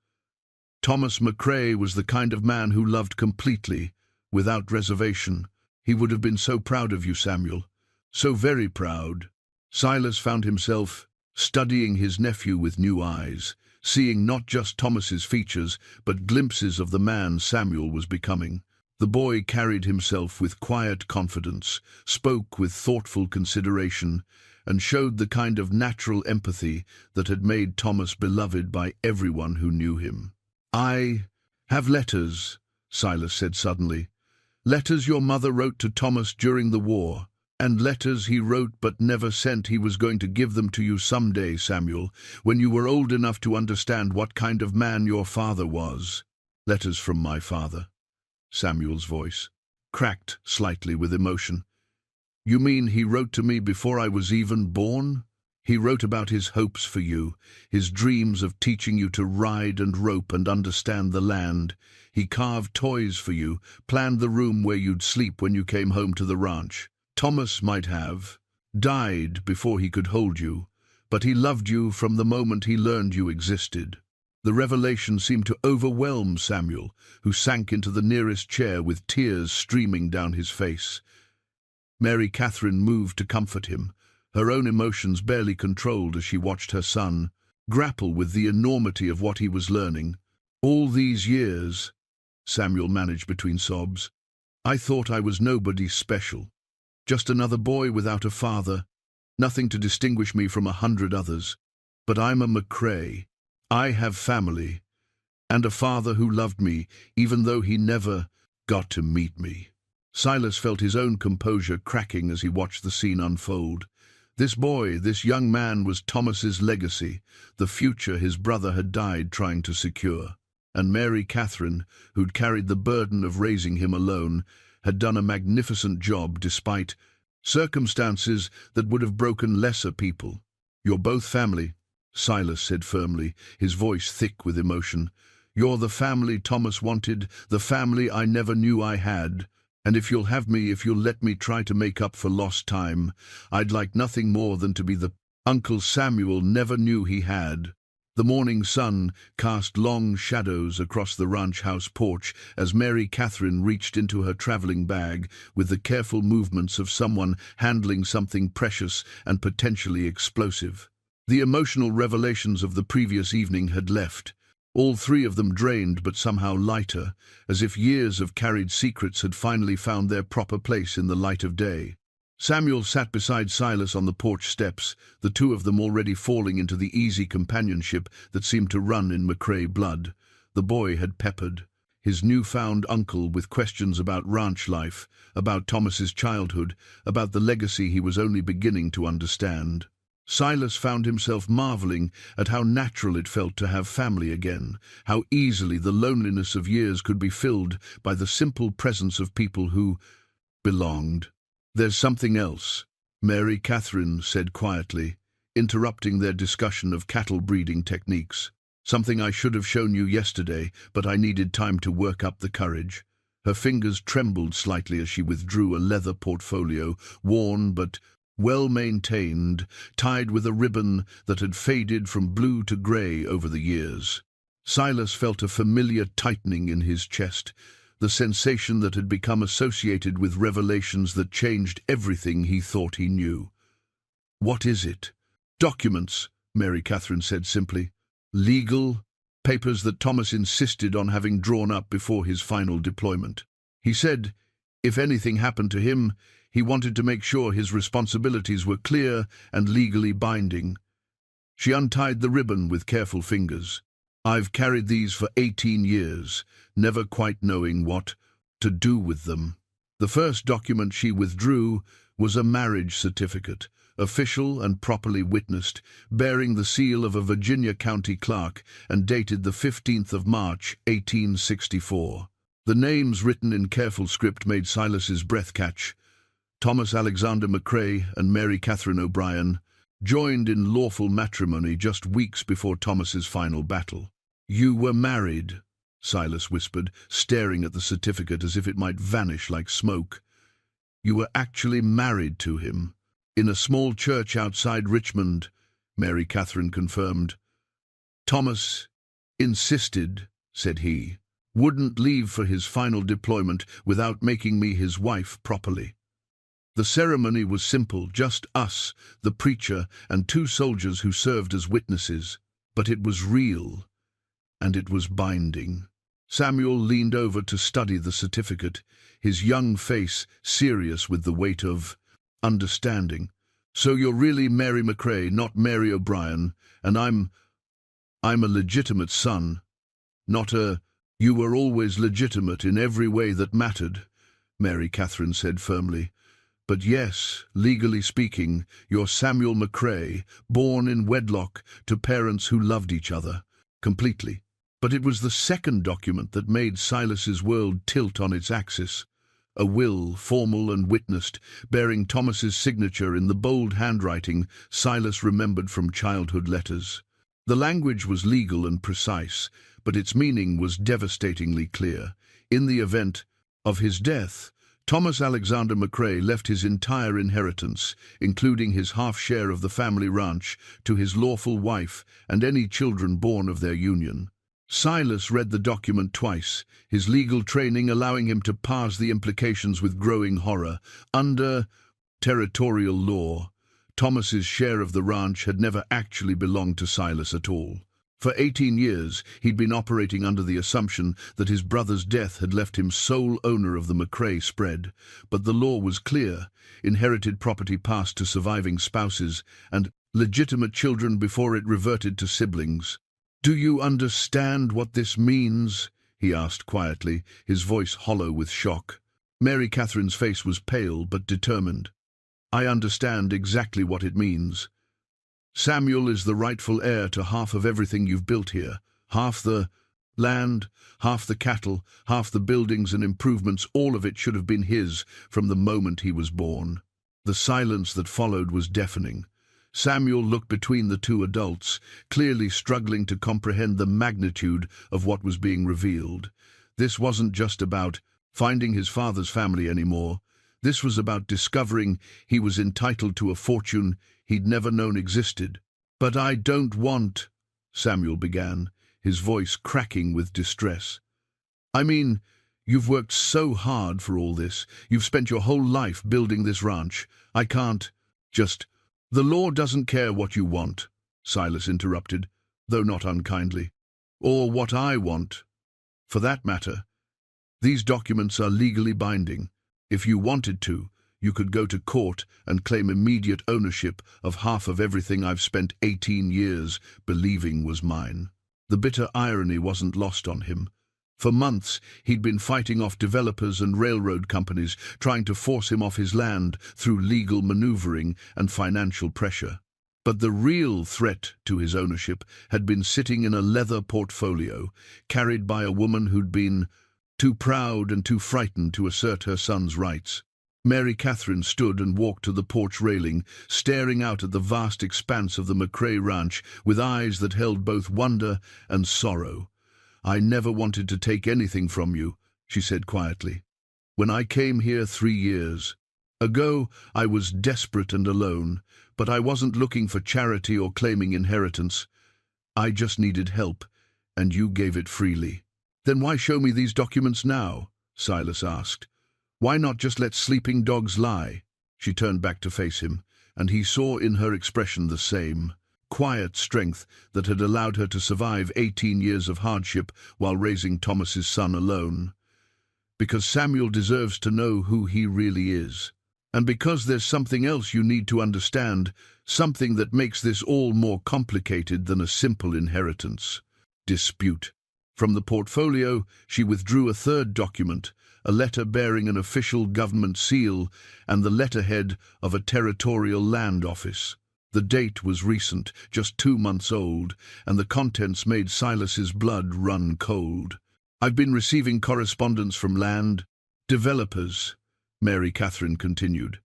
"Thomas McCrae was the kind of man who loved completely, without reservation. He would have been so proud of you, Samuel. So very proud." Silas found himself studying his nephew with new eyes, seeing not just Thomas's features, but glimpses of the man Samuel was becoming. The boy carried himself with quiet confidence, spoke with thoughtful consideration, and showed the kind of natural empathy that had made Thomas beloved by everyone who knew him. "I have letters," Silas said suddenly. Letters your mother wrote to Thomas during the war, and letters he wrote but never sent. He was going to give them to you someday, Samuel, when you were old enough to understand what kind of man your father was. Letters from my father. Samuel's voice cracked slightly with emotion. You mean he wrote to me before I was even born? He wrote about his hopes for you, his dreams of teaching you to ride and rope and understand the land. He carved toys for you, planned the room where you'd sleep when you came home to the ranch. Thomas might have died before he could hold you, but he loved you from the moment he learned you existed. The revelation seemed to overwhelm Samuel, who sank into the nearest chair with tears streaming down his face. Mary Catherine moved to comfort him, her own emotions barely controlled as she watched her son grapple with the enormity of what he was learning. All these years, Samuel managed between sobs, I thought I was nobody special. Just another boy without a father, nothing to distinguish me from 100 others. But I'm a McCrae. I have family, and a father who loved me, even though he never got to meet me. Silas felt his own composure cracking as he watched the scene unfold. This boy, this young man, was Thomas's legacy, the future his brother had died trying to secure. And Mary Catherine, who'd carried the burden of raising him alone, had done a magnificent job despite circumstances that would have broken lesser people. You're both family, Silas said firmly, his voice thick with emotion. You're the family Thomas wanted, the family I never knew I had. And if you'll have me, if you'll let me try to make up for lost time, I'd like nothing more than to be the Uncle Samuel never knew he had. The morning sun cast long shadows across the ranch house porch as Mary Catherine reached into her traveling bag with the careful movements of someone handling something precious and potentially explosive. The emotional revelations of the previous evening had left, all three of them drained but somehow lighter, as if years of carried secrets had finally found their proper place in the light of day. Samuel sat beside Silas on the porch steps, the two of them already falling into the easy companionship that seemed to run in McCrae blood. The boy had peppered his newfound uncle with questions about ranch life, about Thomas's childhood, about the legacy he was only beginning to understand. Silas found himself marveling at how natural it felt to have family again, how easily the loneliness of years could be filled by the simple presence of people who belonged. There's something else, Mary Catherine said quietly, interrupting their discussion of cattle breeding techniques. Something I should have shown you yesterday, but I needed time to work up the courage. Her fingers trembled slightly as she withdrew a leather portfolio, worn but well-maintained, tied with a ribbon that had faded from blue to grey over the years. Silas felt a familiar tightening in his chest, the sensation that had become associated with revelations that changed everything he thought he knew. What is it? Documents, Mary Catherine said simply. Legal papers that Thomas insisted on having drawn up before his final deployment. He said, if anything happened to him, he wanted to make sure his responsibilities were clear and legally binding. She untied the ribbon with careful fingers. I've carried these for 18 years, never quite knowing what to do with them. The first document she withdrew was a marriage certificate, official and properly witnessed, bearing the seal of a Virginia county clerk and dated the 15th of March, 1864. The names written in careful script made Silas's breath catch. Thomas Alexander McCrae and Mary Catherine O'Brien, joined in lawful matrimony just weeks before Thomas's final battle. You were married, Silas whispered, staring at the certificate as if it might vanish like smoke. You were actually married to him. In a small church outside Richmond, Mary Catherine confirmed. Thomas insisted, said he, wouldn't leave for his final deployment without making me his wife properly. The ceremony was simple, just us, the preacher, and 2 soldiers who served as witnesses. But it was real, and it was binding. Samuel leaned over to study the certificate, his young face serious with the weight of understanding. So you're really Mary McCrae, not Mary O'Brien, and I'm a legitimate son, not a... You were always legitimate in every way that mattered. Mary Catherine said firmly. But yes, legally speaking, you're Samuel McCrae, born in wedlock to parents who loved each other completely. But it was the second document that made Silas's world tilt on its axis. A will, formal and witnessed, bearing Thomas's signature in the bold handwriting Silas remembered from childhood letters. The language was legal and precise, but its meaning was devastatingly clear. In the event of his death, Thomas Alexander McCrae left his entire inheritance, including his half-share of the family ranch, to his lawful wife and any children born of their union. Silas read the document twice, his legal training allowing him to parse the implications with growing horror. Under territorial law, Thomas's share of the ranch had never actually belonged to Silas at all. For 18 years, he'd been operating under the assumption that his brother's death had left him sole owner of the McCrae spread, but the law was clear: inherited property passed to surviving spouses and legitimate children before it reverted to siblings. "Do you understand what this means?" he asked quietly, his voice hollow with shock. Mary Catherine's face was pale but determined. "I understand exactly what it means. Samuel is the rightful heir to half of everything you've built here. Half the land, half the cattle, half the buildings and improvements, all of it should have been his from the moment he was born." The silence that followed was deafening. Samuel looked between the two adults, clearly struggling to comprehend the magnitude of what was being revealed. This wasn't just about finding his father's family anymore. This was about discovering he was entitled to a fortune he'd never known existed. "But I don't want," Samuel began, his voice cracking with distress. "I mean, you've worked so hard for all this. You've spent your whole life building this ranch. I can't just—" "The law doesn't care what you want," Silas interrupted, though not unkindly. "Or what I want. For that matter, these documents are legally binding. If you wanted to, you could go to court and claim immediate ownership of half of everything I've spent 18 years believing was mine." The bitter irony wasn't lost on him. For months, he'd been fighting off developers and railroad companies, trying to force him off his land through legal maneuvering and financial pressure. But the real threat to his ownership had been sitting in a leather portfolio, carried by a woman who'd been too proud and too frightened to assert her son's rights. Mary Catherine stood and walked to the porch railing, staring out at the vast expanse of the McCrae ranch with eyes that held both wonder and sorrow. "I never wanted to take anything from you," she said quietly. "When I came here 3 years ago, I was desperate and alone, but I wasn't looking for charity or claiming inheritance. I just needed help, and you gave it freely." "Then why show me these documents now?" Silas asked. "Why not just let sleeping dogs lie?" She turned back to face him, and he saw in her expression the same quiet strength that had allowed her to survive 18 years of hardship while raising Thomas's son alone. "Because Samuel deserves to know who he really is. And because there's something else you need to understand, something that makes this all more complicated than a simple inheritance dispute." From the portfolio, she withdrew a third document, a letter bearing an official government seal and the letterhead of a territorial land office. The date was recent, just 2 months old, and the contents made Silas's blood run cold. "I've been receiving correspondence from land developers," Mary Catherine continued.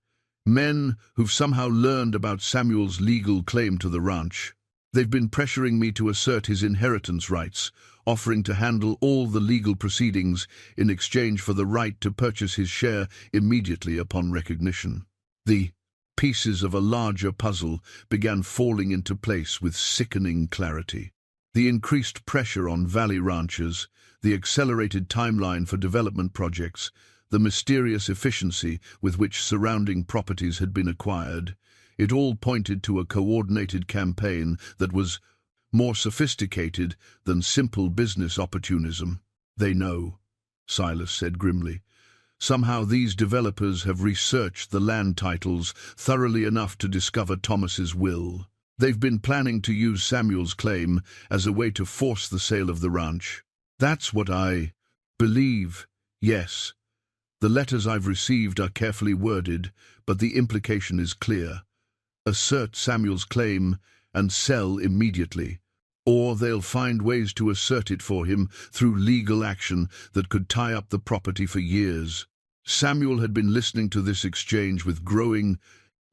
"Men who've somehow learned about Samuel's legal claim to the ranch. They've been pressuring me to assert his inheritance rights, offering to handle all the legal proceedings in exchange for the right to purchase his share immediately upon recognition." The pieces of a larger puzzle began falling into place with sickening clarity. The increased pressure on valley ranchers, the accelerated timeline for development projects, the mysterious efficiency with which surrounding properties had been acquired, it all pointed to a coordinated campaign that was more sophisticated than simple business opportunism. "They know," Silas said grimly. "Somehow these developers have researched the land titles thoroughly enough to discover Thomas's will. They've been planning to use Samuel's claim as a way to force the sale of the ranch. That's what I believe, yes. The letters I've received are carefully worded, but the implication is clear. Assert Samuel's claim and sell immediately, or they'll find ways to assert it for him through legal action that could tie up the property for years. Samuel had been listening to this exchange with growing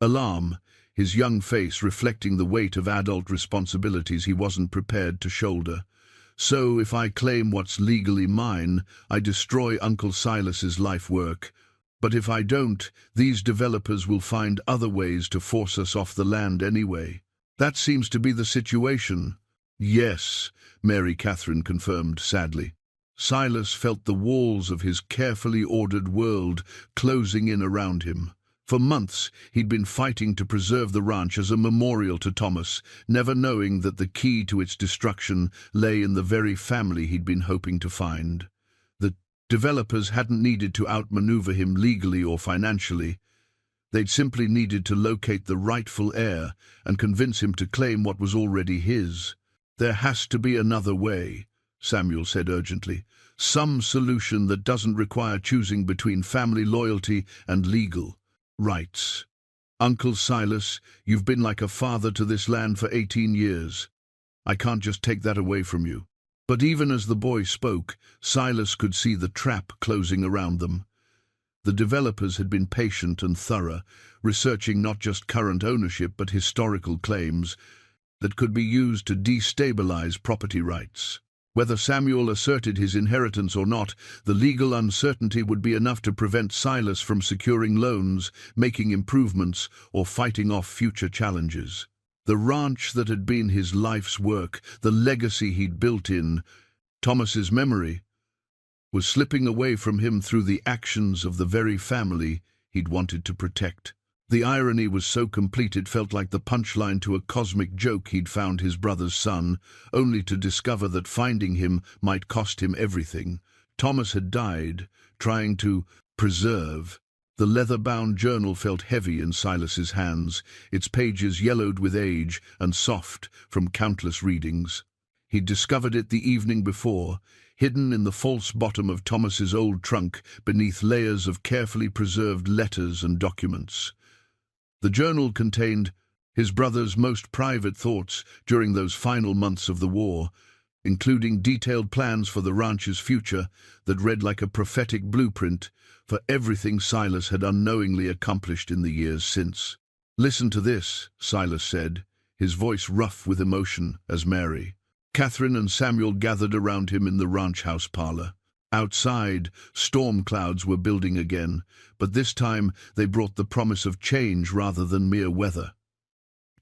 alarm, his young face reflecting the weight of adult responsibilities he wasn't prepared to shoulder. So, if I claim what's legally mine, I destroy Uncle Silas's life work. But if I don't, these developers will find other ways to force us off the land anyway. That seems to be the situation. Yes, Mary Catherine confirmed sadly. Silas felt the walls of his carefully ordered world closing in around him. For months, he'd been fighting to preserve the ranch as a memorial to Thomas, never knowing that the key to its destruction lay in the very family he'd been hoping to find. The developers hadn't needed to outmaneuver him legally or financially. They'd simply needed to locate the rightful heir and convince him to claim what was already his. There has to be another way, Samuel said urgently. Some solution that doesn't require choosing between family loyalty and legal rights. Uncle Silas, you've been like a father to this land for 18 years. I can't just take that away from you. But even as the boy spoke, Silas could see the trap closing around them. The developers had been patient and thorough, researching not just current ownership but historical claims that could be used to destabilize property rights. Whether Samuel asserted his inheritance or not, the legal uncertainty would be enough to prevent Silas from securing loans, making improvements, or fighting off future challenges. The ranch that had been his life's work, the legacy he'd built in Thomas's memory, was slipping away from him through the actions of the very family he'd wanted to protect. The irony was so complete it felt like the punchline to a cosmic joke he'd found his brother's son, only to discover that finding him might cost him everything. Thomas had died, trying to preserve. The leather-bound journal felt heavy in Silas's hands, its pages yellowed with age and soft from countless readings. He'd discovered it the evening before, hidden in the false bottom of Thomas's old trunk beneath layers of carefully preserved letters and documents. The journal contained his brother's most private thoughts during those final months of the war, including detailed plans for the ranch's future that read like a prophetic blueprint for everything Silas had unknowingly accomplished in the years since. "Listen to this," Silas said, his voice rough with emotion as Mary, Catherine and Samuel gathered around him in the ranch house parlor. Outside, storm clouds were building again, but this time they brought the promise of change rather than mere weather.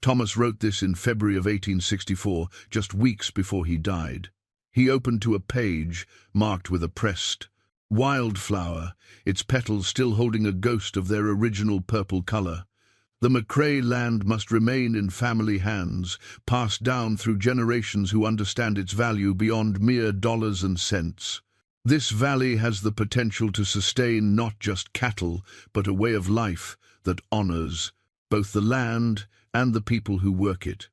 Thomas wrote this in February of 1864, just weeks before he died. He opened to a page marked with a pressed wildflower, its petals still holding a ghost of their original purple color. The McCrae land must remain in family hands, passed down through generations who understand its value beyond mere dollars and cents. This valley has the potential to sustain not just cattle, but a way of life that honors both the land and the people who work it.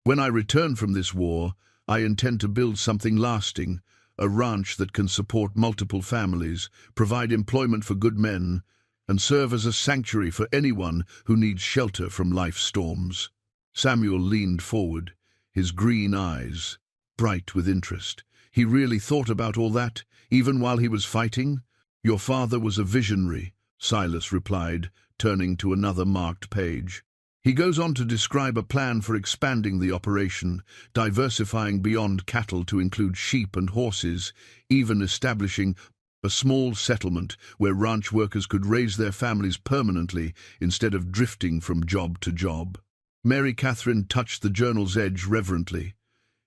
When I return from this war, I intend to build something lasting, a ranch that can support multiple families, provide employment for good men, and serve as a sanctuary for anyone who needs shelter from life's storms. Samuel leaned forward, his green eyes bright with interest. He really thought about all that, even while he was fighting? "Your father was a visionary," Silas replied, turning to another marked page. He goes on to describe a plan for expanding the operation, diversifying beyond cattle to include sheep and horses, even establishing a small settlement where ranch workers could raise their families permanently instead of drifting from job to job. Mary Catherine touched the journal's edge reverently.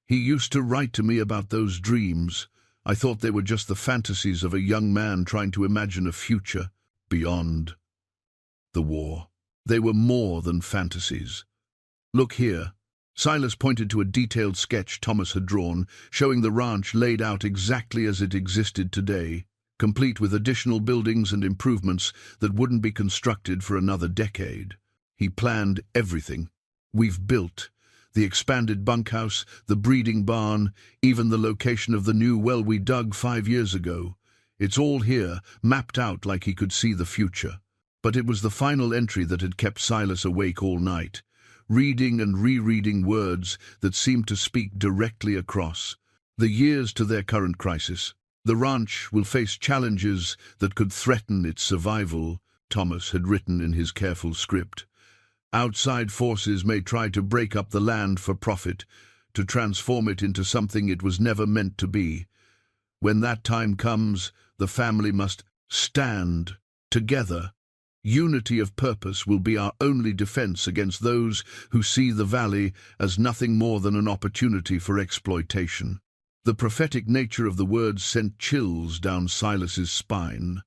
"He used to write to me about those dreams. I thought they were just the fantasies of a young man trying to imagine a future beyond the war. They were more than fantasies. Look here." Silas pointed to a detailed sketch Thomas had drawn, showing the ranch laid out exactly as it existed today, complete with additional buildings and improvements that wouldn't be constructed for another decade. He planned everything. "We've built the expanded bunkhouse, the breeding barn, even the location of the new well we dug 5 years ago. It's all here, mapped out like he could see the future. But it was the final entry that had kept Silas awake all night, reading and rereading words that seemed to speak directly across the years to their current crisis. The ranch will face challenges that could threaten its survival, Thomas had written in his careful script. Outside forces may try to break up the land for profit, to transform it into something it was never meant to be. When that time comes, the family must stand together. Unity of purpose will be our only defense against those who see the valley as nothing more than an opportunity for exploitation. The prophetic nature of the words sent chills down Silas's spine.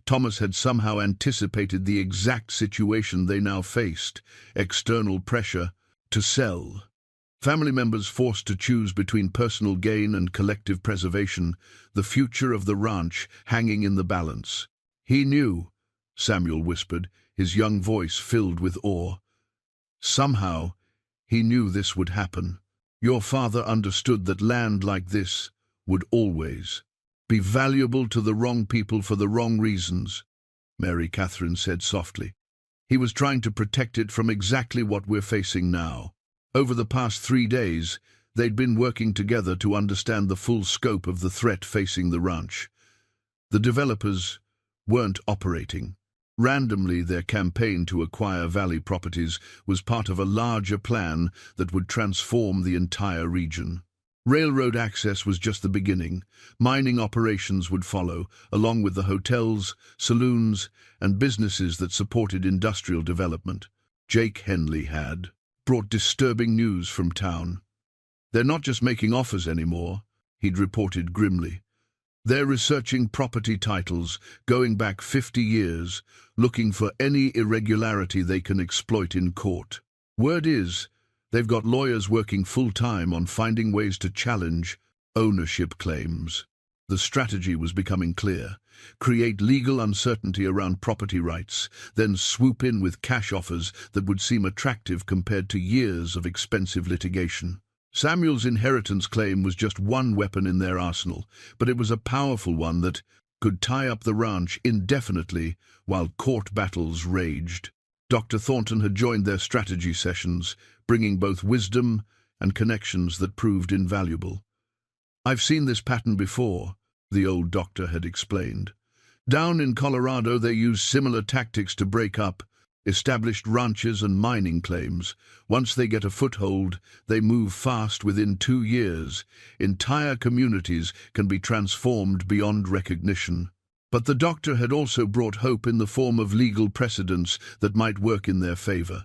Thomas had somehow anticipated the exact situation they now faced: external pressure to sell. Family members forced to choose between personal gain and collective preservation, the future of the ranch hanging in the balance. He knew, Samuel whispered, his young voice filled with awe. Somehow, he knew this would happen. Your father understood that land like this would always be valuable to the wrong people for the wrong reasons, Mary Catherine said softly. He was trying to protect it from exactly what we're facing now. Over the past 3 days, they'd been working together to understand the full scope of the threat facing the ranch. The developers weren't operating. Randomly, their campaign to acquire valley properties was part of a larger plan that would transform the entire region. Railroad access was just the beginning. Mining operations would follow, along with the hotels, saloons, and businesses that supported industrial development. Jake Henley had brought disturbing news from town. They're not just making offers anymore, he'd reported grimly. They're researching property titles going back 50 years, looking for any irregularity they can exploit in court. Word is, they've got lawyers working full-time on finding ways to challenge ownership claims. The strategy was becoming clear. Create legal uncertainty around property rights, then swoop in with cash offers that would seem attractive compared to years of expensive litigation. Samuel's inheritance claim was just one weapon in their arsenal, but it was a powerful one that could tie up the ranch indefinitely while court battles raged. Dr. Thornton had joined their strategy sessions, bringing both wisdom and connections that proved invaluable. I've seen this pattern before, the old doctor had explained. Down in Colorado, they use similar tactics to break up established ranches and mining claims. Once they get a foothold, they move fast. Within 2 years. Entire communities can be transformed beyond recognition. But the doctor had also brought hope in the form of legal precedents that might work in their favor.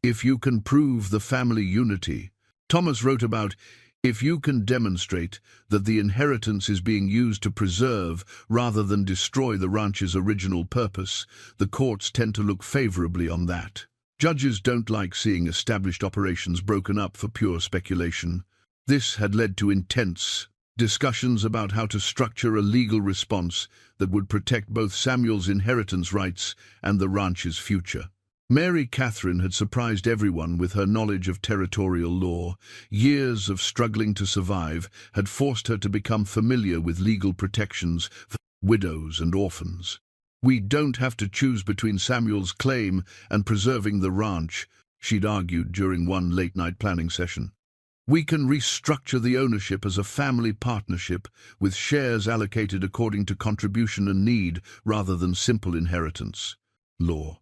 If you can prove the family unity, Thomas wrote about, if you can demonstrate that the inheritance is being used to preserve rather than destroy the ranch's original purpose, the courts tend to look favorably on that. Judges don't like seeing established operations broken up for pure speculation. This had led to intense discussions about how to structure a legal response that would protect both Samuel's inheritance rights and the ranch's future. Mary Catherine had surprised everyone with her knowledge of territorial law. Years of struggling to survive had forced her to become familiar with legal protections for widows and orphans. We don't have to choose between Samuel's claim and preserving the ranch, she'd argued during one late-night planning session. We can restructure the ownership as a family partnership with shares allocated according to contribution and need rather than simple inheritance law.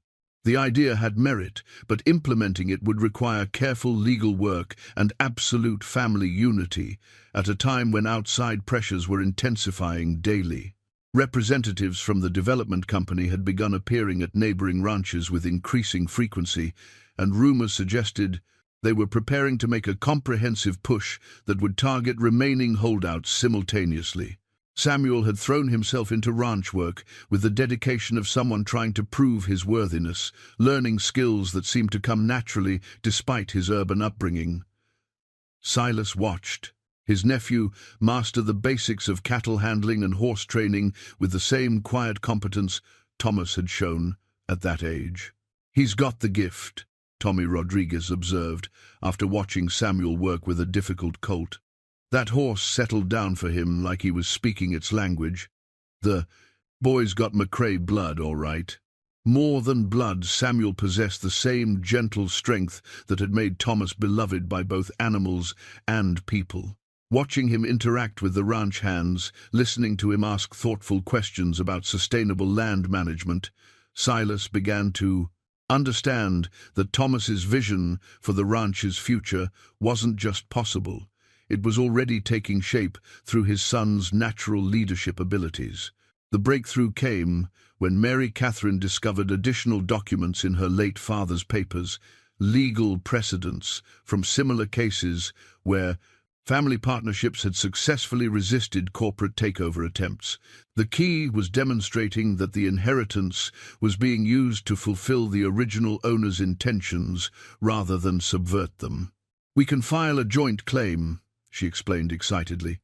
The idea had merit, but implementing it would require careful legal work and absolute family unity at a time when outside pressures were intensifying daily. Representatives from the development company had begun appearing at neighboring ranches with increasing frequency, and rumors suggested they were preparing to make a comprehensive push that would target remaining holdouts simultaneously. Samuel had thrown himself into ranch work with the dedication of someone trying to prove his worthiness, learning skills that seemed to come naturally despite his urban upbringing. Silas watched. His nephew mastered the basics of cattle handling and horse training with the same quiet competence Thomas had shown at that age. He's got the gift, Tommy Rodriguez observed after watching Samuel work with a difficult colt. That horse settled down for him like he was speaking its language. The boy's got McCrae blood, all right. More than blood, Samuel possessed the same gentle strength that had made Thomas beloved by both animals and people. Watching him interact with the ranch hands, listening to him ask thoughtful questions about sustainable land management, Silas began to understand that Thomas's vision for the ranch's future wasn't just possible. It was already taking shape through his son's natural leadership abilities. The breakthrough came when Mary Catherine discovered additional documents in her late father's papers, legal precedents from similar cases where family partnerships had successfully resisted corporate takeover attempts. The key was demonstrating that the inheritance was being used to fulfill the original owner's intentions rather than subvert them. "We can file a joint claim," she explained excitedly.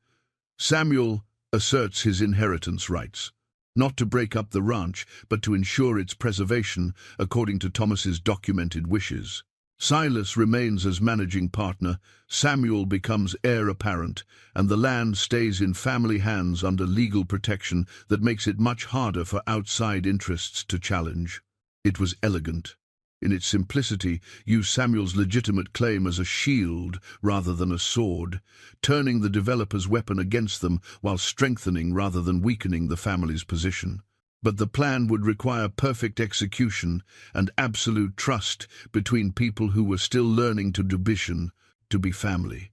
"Samuel asserts his inheritance rights, not to break up the ranch, but to ensure its preservation according to Thomas's documented wishes. Silas remains as managing partner, Samuel becomes heir apparent, and the land stays in family hands under legal protection that makes it much harder for outside interests to challenge." It was elegant. In its simplicity, used Samuel's legitimate claim as a shield rather than a sword, turning the developer's weapon against them while strengthening rather than weakening the family's position. But the plan would require perfect execution and absolute trust between people who were still learning to do business, to be family.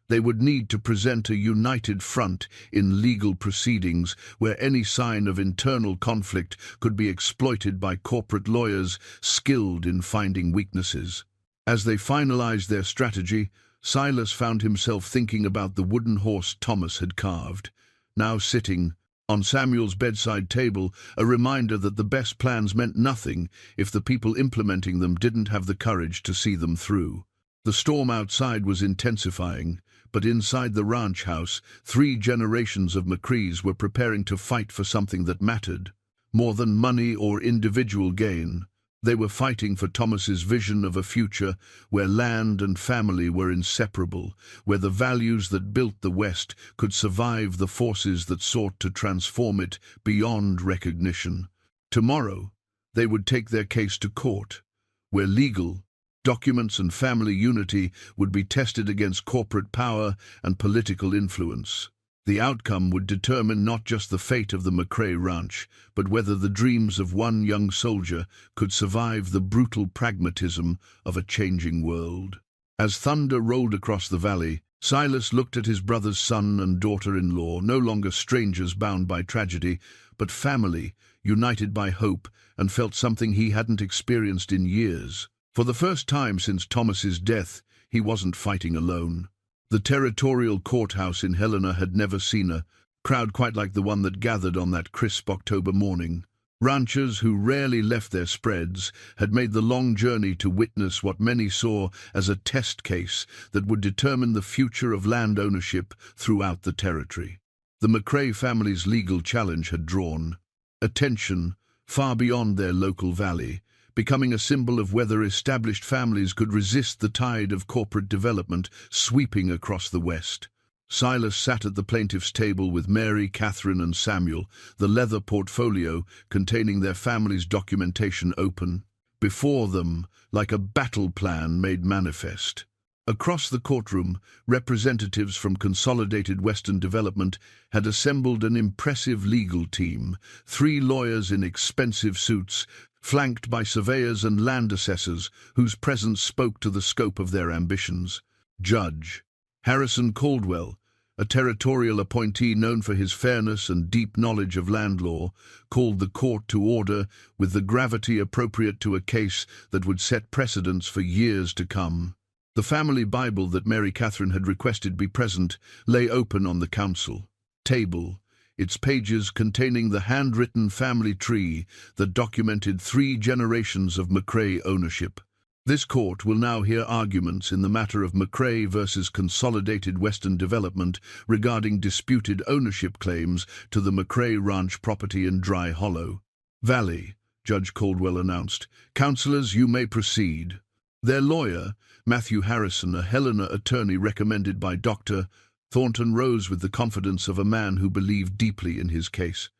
They would need to present a united front in legal proceedings where any sign of internal conflict could be exploited by corporate lawyers skilled in finding weaknesses. As they finalized their strategy, Silas found himself thinking about the wooden horse Thomas had carved, now sitting on Samuel's bedside table, a reminder that the best plans meant nothing if the people implementing them didn't have the courage to see them through. The storm outside was intensifying, but inside the ranch house, 3 generations of McCrees were preparing to fight for something that mattered. More than money or individual gain, they were fighting for Thomas's vision of a future where land and family were inseparable, where the values that built the West could survive the forces that sought to transform it beyond recognition. Tomorrow, they would take their case to court, where legal documents and family unity would be tested against corporate power and political influence. The outcome would determine not just the fate of the McCrae Ranch, but whether the dreams of one young soldier could survive the brutal pragmatism of a changing world. As thunder rolled across the valley, Silas looked at his brother's son and daughter-in-law, no longer strangers bound by tragedy, but family, united by hope, and felt something he hadn't experienced in years. For the first time since Thomas's death, he wasn't fighting alone. The territorial courthouse in Helena had never seen a crowd quite like the one that gathered on that crisp October morning. Ranchers who rarely left their spreads had made the long journey to witness what many saw as a test case that would determine the future of land ownership throughout the territory. The McCrae family's legal challenge had drawn attention far beyond their local valley, becoming a symbol of whether established families could resist the tide of corporate development sweeping across the West. Silas sat at the plaintiff's table with Mary, Catherine, and Samuel, the leather portfolio containing their family's documentation open before them, like a battle plan made manifest. Across the courtroom, representatives from Consolidated Western Development had assembled an impressive legal team, 3 lawyers in expensive suits, flanked by surveyors and land assessors whose presence spoke to the scope of their ambitions. Judge Harrison Caldwell, a territorial appointee known for his fairness and deep knowledge of land law, called the court to order with the gravity appropriate to a case that would set precedents for years to come. The family Bible that Mary Catherine had requested be present lay open on the council table, its pages containing the handwritten family tree that documented 3 generations of McCrae ownership. This court will now hear arguments in the matter of McCrae versus Consolidated Western Development regarding disputed ownership claims to the McCrae Ranch property in Dry Hollow Valley, Judge Caldwell announced. "Counselors, you may proceed." Their lawyer, Matthew Harrison, a Helena attorney recommended by Dr. Thornton, rose with the confidence of a man who believed deeply in his case.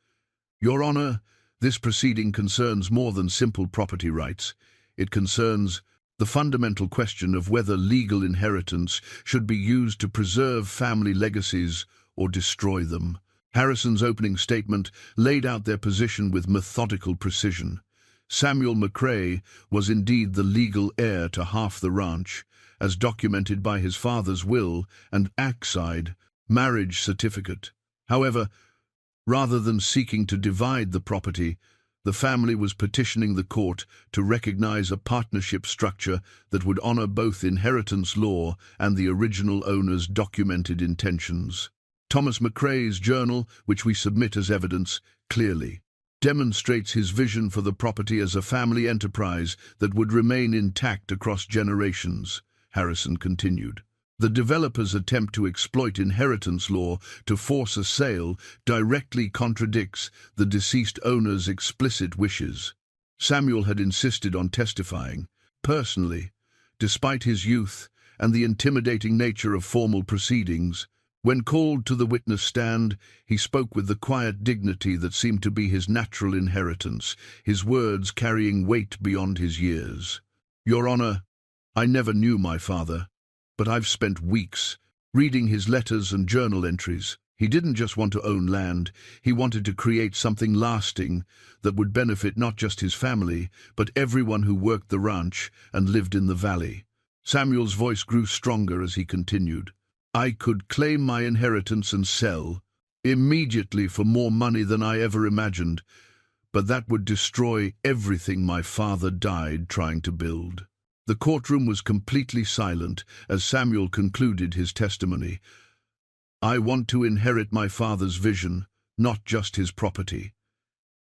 Your Honor, this proceeding concerns more than simple property rights. It concerns the fundamental question of whether legal inheritance should be used to preserve family legacies or destroy them. Harrison's opening statement laid out their position with methodical precision. Samuel McCrae was indeed the legal heir to half the ranch, as documented by his father's will and axe-side marriage certificate. However, rather than seeking to divide the property, the family was petitioning the court to recognize a partnership structure that would honor both inheritance law and the original owner's documented intentions. Thomas McCrae's journal, which we submit as evidence, clearly demonstrates his vision for the property as a family enterprise that would remain intact across generations, Harrison continued. The developer's attempt to exploit inheritance law to force a sale directly contradicts the deceased owner's explicit wishes. Samuel had insisted on testifying, personally, despite his youth and the intimidating nature of formal proceedings. When called to the witness stand, he spoke with the quiet dignity that seemed to be his natural inheritance, his words carrying weight beyond his years. Your Honor, I never knew my father, but I've spent weeks reading his letters and journal entries. He didn't just want to own land, he wanted to create something lasting that would benefit not just his family, but everyone who worked the ranch and lived in the valley. Samuel's voice grew stronger as he continued. I could claim my inheritance and sell immediately for more money than I ever imagined, but that would destroy everything my father died trying to build. The courtroom was completely silent as Samuel concluded his testimony. I want to inherit my father's vision, not just his property.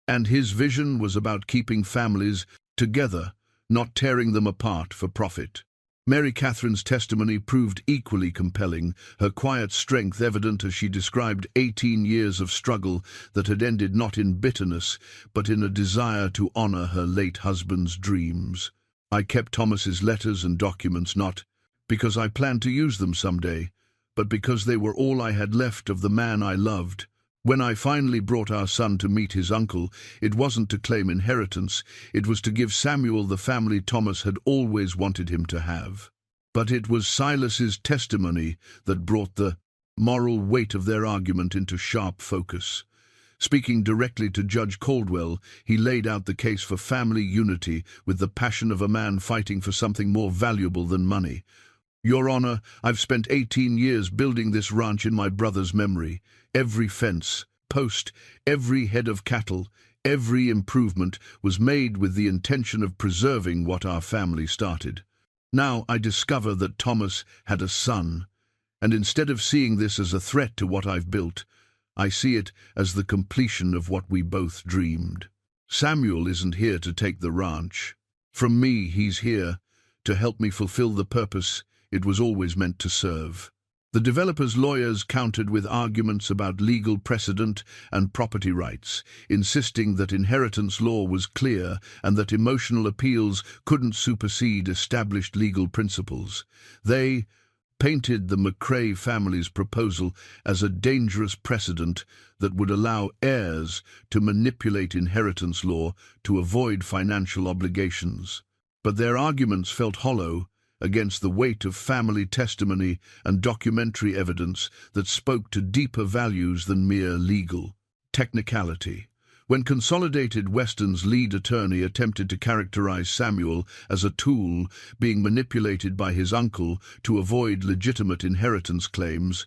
And his vision was about keeping families together, not tearing them apart for profit. Mary Catherine's testimony proved equally compelling, her quiet strength evident as she described 18 years of struggle that had ended not in bitterness, but in a desire to honor her late husband's dreams. I kept Thomas's letters and documents not because I planned to use them someday, but because they were all I had left of the man I loved. When I finally brought our son to meet his uncle, it wasn't to claim inheritance, it was to give Samuel the family Thomas had always wanted him to have. But it was Silas's testimony that brought the moral weight of their argument into sharp focus. Speaking directly to Judge Caldwell, he laid out the case for family unity with the passion of a man fighting for something more valuable than money. Your Honor, I've spent 18 years building this ranch in my brother's memory. Every fence, post, every head of cattle, every improvement was made with the intention of preserving what our family started. Now I discover that Thomas had a son, and instead of seeing this as a threat to what I've built, I see it as the completion of what we both dreamed. Samuel isn't here to take the ranch. From me, he's here to help me fulfill the purpose it was always meant to serve. The developer's lawyers countered with arguments about legal precedent and property rights, insisting that inheritance law was clear and that emotional appeals couldn't supersede established legal principles. They painted the McCrae family's proposal as a dangerous precedent that would allow heirs to manipulate inheritance law to avoid financial obligations. But their arguments felt hollow against the weight of family testimony and documentary evidence that spoke to deeper values than mere legal technicality. When Consolidated Western's lead attorney attempted to characterize Samuel as a tool being manipulated by his uncle to avoid legitimate inheritance claims,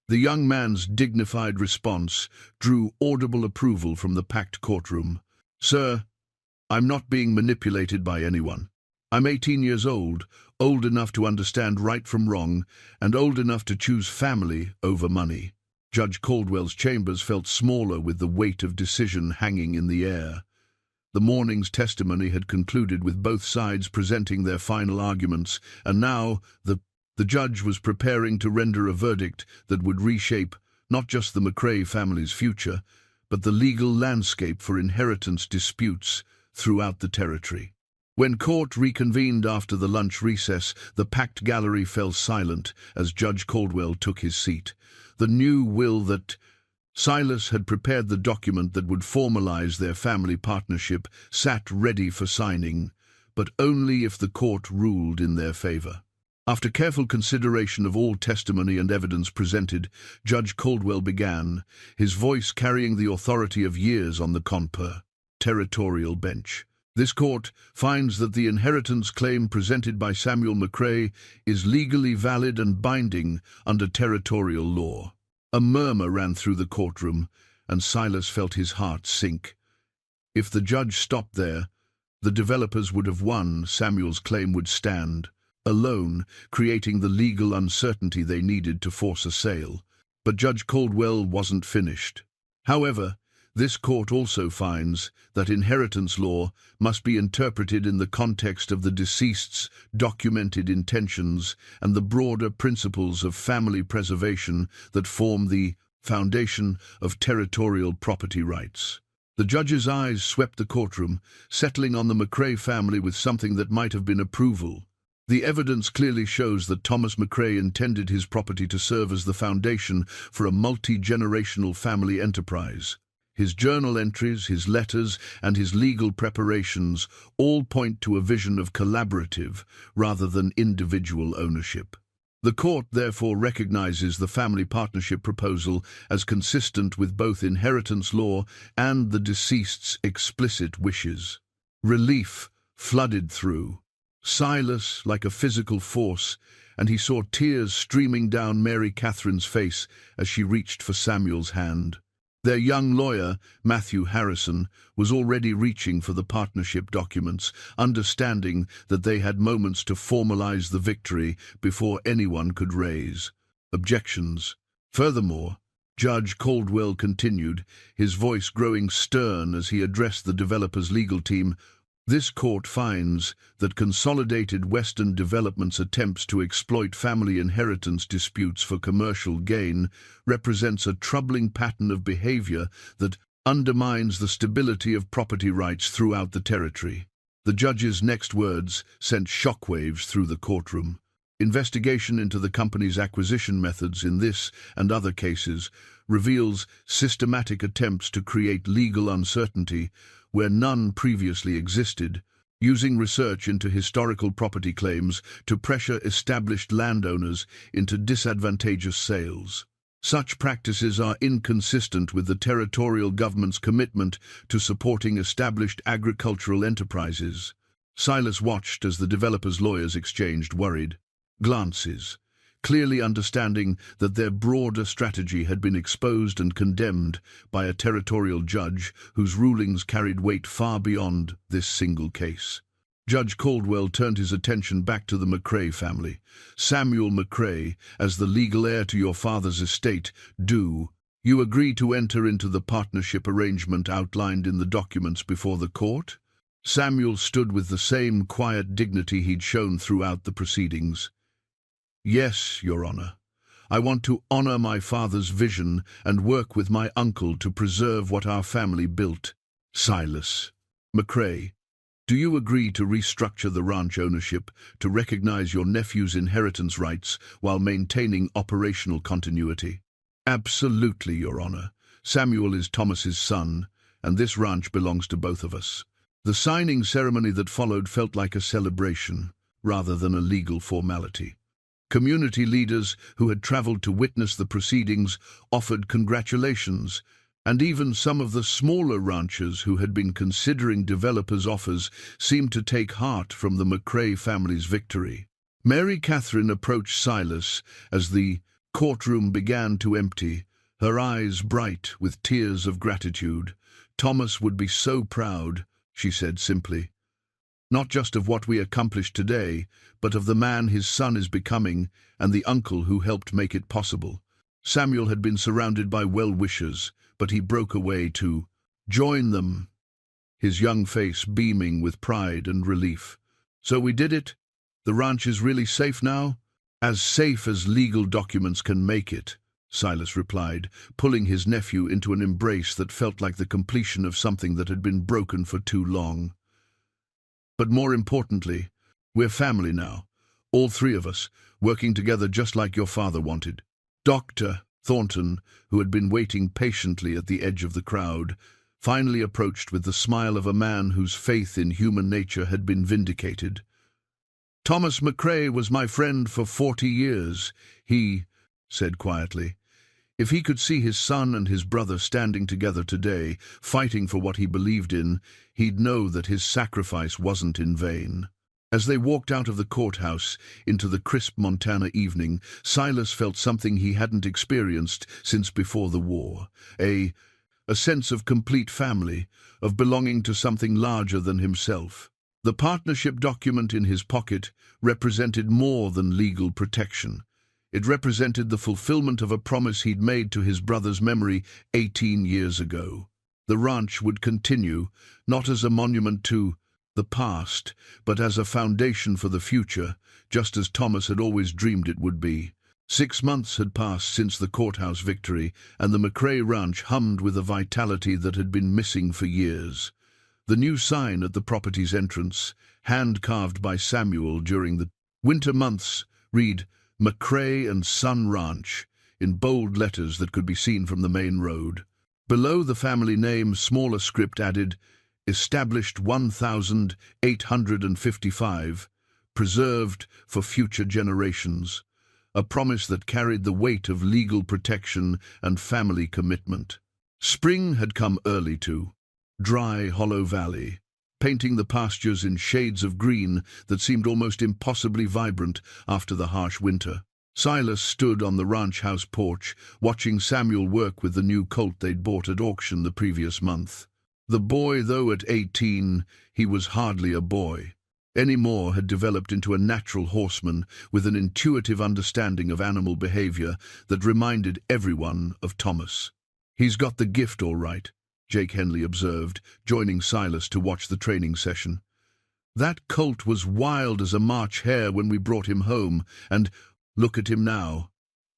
the young man's dignified response drew audible approval from the packed courtroom. Sir, I'm not being manipulated by anyone. I'm 18 years old enough to understand right from wrong, and old enough to choose family over money. Judge Caldwell's chambers felt smaller with the weight of decision hanging in the air. The morning's testimony had concluded with both sides presenting their final arguments, and now the judge was preparing to render a verdict that would reshape not just the McCrae family's future, but the legal landscape for inheritance disputes throughout the territory. When court reconvened after the lunch recess, the packed gallery fell silent as Judge Caldwell took his seat. The new will that Silas had prepared the document that would formalize their family partnership, sat ready for signing, but only if the court ruled in their favor. After careful consideration of all testimony and evidence presented, Judge Caldwell began, his voice carrying the authority of years on the territorial bench. This court finds that the inheritance claim presented by Samuel McCrae is legally valid and binding under territorial law. A murmur ran through the courtroom, and Silas felt his heart sink. If the judge stopped there, the developers would have won. Samuel's claim would stand, alone, creating the legal uncertainty they needed to force a sale. But Judge Caldwell wasn't finished. However, this court also finds that inheritance law must be interpreted in the context of the deceased's documented intentions and the broader principles of family preservation that form the foundation of territorial property rights. The judge's eyes swept the courtroom, settling on the McCrae family with something that might have been approval. The evidence clearly shows that Thomas McCrae intended his property to serve as the foundation for a multi-generational family enterprise. His journal entries, his letters, and his legal preparations all point to a vision of collaborative rather than individual ownership. The court therefore recognizes the family partnership proposal as consistent with both inheritance law and the deceased's explicit wishes. Relief flooded through Silas like a physical force, and he saw tears streaming down Mary Catherine's face as she reached for Samuel's hand. Their young lawyer, Matthew Harrison, was already reaching for the partnership documents, understanding that they had moments to formalize the victory before anyone could raise objections. Furthermore, Judge Caldwell continued, his voice growing stern as he addressed the developer's legal team, "This court finds that Consolidated Western Development's attempts to exploit family inheritance disputes for commercial gain represents a troubling pattern of behavior that undermines the stability of property rights throughout the territory." The judge's next words sent shockwaves through the courtroom. Investigation into the company's acquisition methods in this and other cases reveals systematic attempts to create legal uncertainty where none previously existed, using research into historical property claims to pressure established landowners into disadvantageous sales. Such practices are inconsistent with the territorial government's commitment to supporting established agricultural enterprises. Silas watched as the developer's lawyers exchanged worried glances, clearly understanding that their broader strategy had been exposed and condemned by a territorial judge whose rulings carried weight far beyond this single case. Judge Caldwell turned his attention back to the McCrae family. "Samuel McCrae, as the legal heir to your father's estate, do you agree to enter into the partnership arrangement outlined in the documents before the court?" Samuel stood with the same quiet dignity he'd shown throughout the proceedings. "Yes, Your Honor. I want to honor my father's vision and work with my uncle to preserve what our family built." "Silas McCrae, do you agree to restructure the ranch ownership to recognize your nephew's inheritance rights while maintaining operational continuity?" "Absolutely, Your Honor. Samuel is Thomas's son, and this ranch belongs to both of us." The signing ceremony that followed felt like a celebration rather than a legal formality. Community leaders who had traveled to witness the proceedings offered congratulations, and even some of the smaller ranchers who had been considering developers' offers seemed to take heart from the McCrae family's victory. Mary Catherine approached Silas as the courtroom began to empty, her eyes bright with tears of gratitude. "Thomas would be so proud," she said simply. "Not just of what we accomplished today, but of the man his son is becoming and the uncle who helped make it possible." Samuel had been surrounded by well-wishers, but he broke away to join them, his young face beaming with pride and relief. "So we did it? The ranch is really safe now?" "As safe as legal documents can make it," Silas replied, pulling his nephew into an embrace that felt like the completion of something that had been broken for too long. "But more importantly, we're family now, all three of us, working together just like your father wanted." Dr. Thornton, who had been waiting patiently at the edge of the crowd, finally approached with the smile of a man whose faith in human nature had been vindicated. "Thomas McCrae was my friend for 40 years, he said quietly. If he could see his son and his brother standing together today, fighting for what he believed in, he'd know that his sacrifice wasn't in vain. As they walked out of the courthouse into the crisp Montana evening, Silas felt something he hadn't experienced since before the war. A sense of complete family, of belonging to something larger than himself. The partnership document in his pocket represented more than legal protection. It represented the fulfillment of a promise he'd made to his brother's memory 18 years ago. The ranch would continue, not as a monument to the past, but as a foundation for the future, just as Thomas had always dreamed it would be. 6 months had passed since the courthouse victory, and the McCrae ranch hummed with a vitality that had been missing for years. The new sign at the property's entrance, hand-carved by Samuel during the winter months, read, "McCrae and Son Ranch," in bold letters that could be seen from the main road. Below the family name, smaller script added, "Established 1855, preserved for future generations," a promise that carried the weight of legal protection and family commitment. Spring had come early too. Dry, hollow valley, painting the pastures in shades of green that seemed almost impossibly vibrant after the harsh winter. Silas stood on the ranch house porch, watching Samuel work with the new colt they'd bought at auction the previous month. The boy, though at 18, he was hardly a boy anymore, had developed into a natural horseman with an intuitive understanding of animal behavior that reminded everyone of Thomas. "He's got the gift all right," Jake Henley observed, joining Silas to watch the training session. "That colt was wild as a March hare when we brought him home, and look at him now.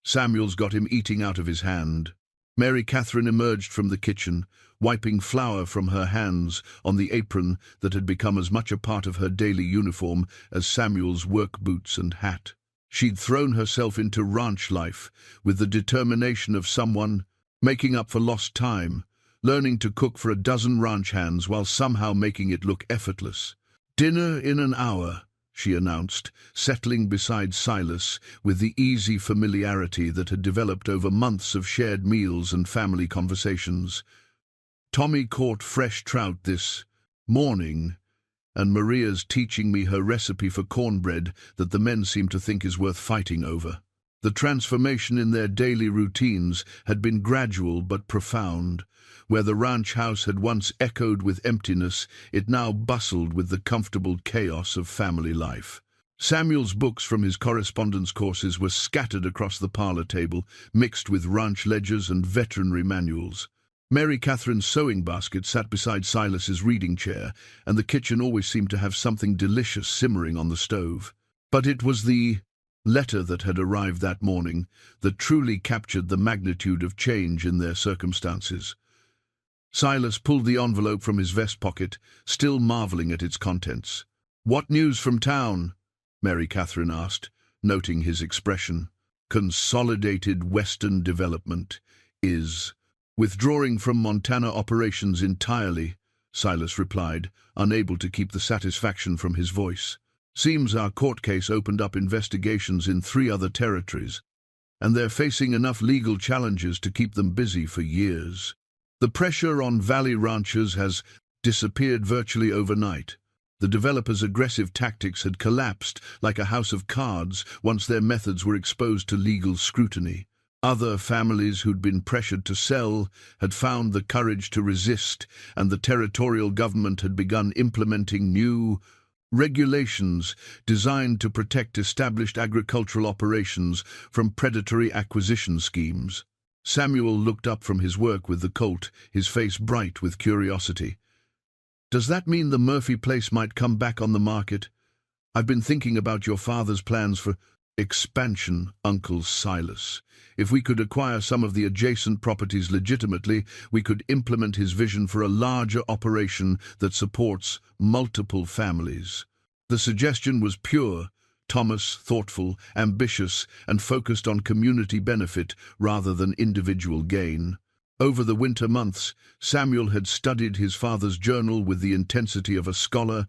Samuel's got him eating out of his hand." Mary Catherine emerged from the kitchen, wiping flour from her hands on the apron that had become as much a part of her daily uniform as Samuel's work boots and hat. She'd thrown herself into ranch life with the determination of someone making up for lost time, learning to cook for a dozen ranch hands while somehow making it look effortless. "Dinner in an hour," she announced, settling beside Silas with the easy familiarity that had developed over months of shared meals and family conversations. "Tommy caught fresh trout this morning, and Maria's teaching me her recipe for cornbread that the men seem to think is worth fighting over." The transformation in their daily routines had been gradual but profound. Where the ranch house had once echoed with emptiness, it now bustled with the comfortable chaos of family life. Samuel's books from his correspondence courses were scattered across the parlor table, mixed with ranch ledgers and veterinary manuals. Mary Catherine's sewing basket sat beside Silas's reading chair, and the kitchen always seemed to have something delicious simmering on the stove. But it was the letter that had arrived that morning that truly captured the magnitude of change in their circumstances. Silas pulled the envelope from his vest pocket, still marveling at its contents. "What news from town?" Mary Catherine asked, noting his expression. "Consolidated Western Development is withdrawing from Montana operations entirely," Silas replied, unable to keep the satisfaction from his voice. "Seems our court case opened up investigations in 3 other territories, and they're facing enough legal challenges to keep them busy for years. The pressure on valley ranchers has disappeared virtually overnight. The developers' aggressive tactics had collapsed like a house of cards once their methods were exposed to legal scrutiny. Other families who'd been pressured to sell had found the courage to resist, and the territorial government had begun implementing new regulations designed to protect established agricultural operations from predatory acquisition schemes. Samuel looked up from his work with the colt, his face bright with curiosity. "Does that mean the Murphy place might come back on the market? I've been thinking about your father's plans for expansion, Uncle Silas. If we could acquire some of the adjacent properties legitimately, we could implement his vision for a larger operation that supports multiple families." The suggestion was pure, Thomas, thoughtful, ambitious, and focused on community benefit rather than individual gain. Over the winter months, Samuel had studied his father's journal with the intensity of a scholar,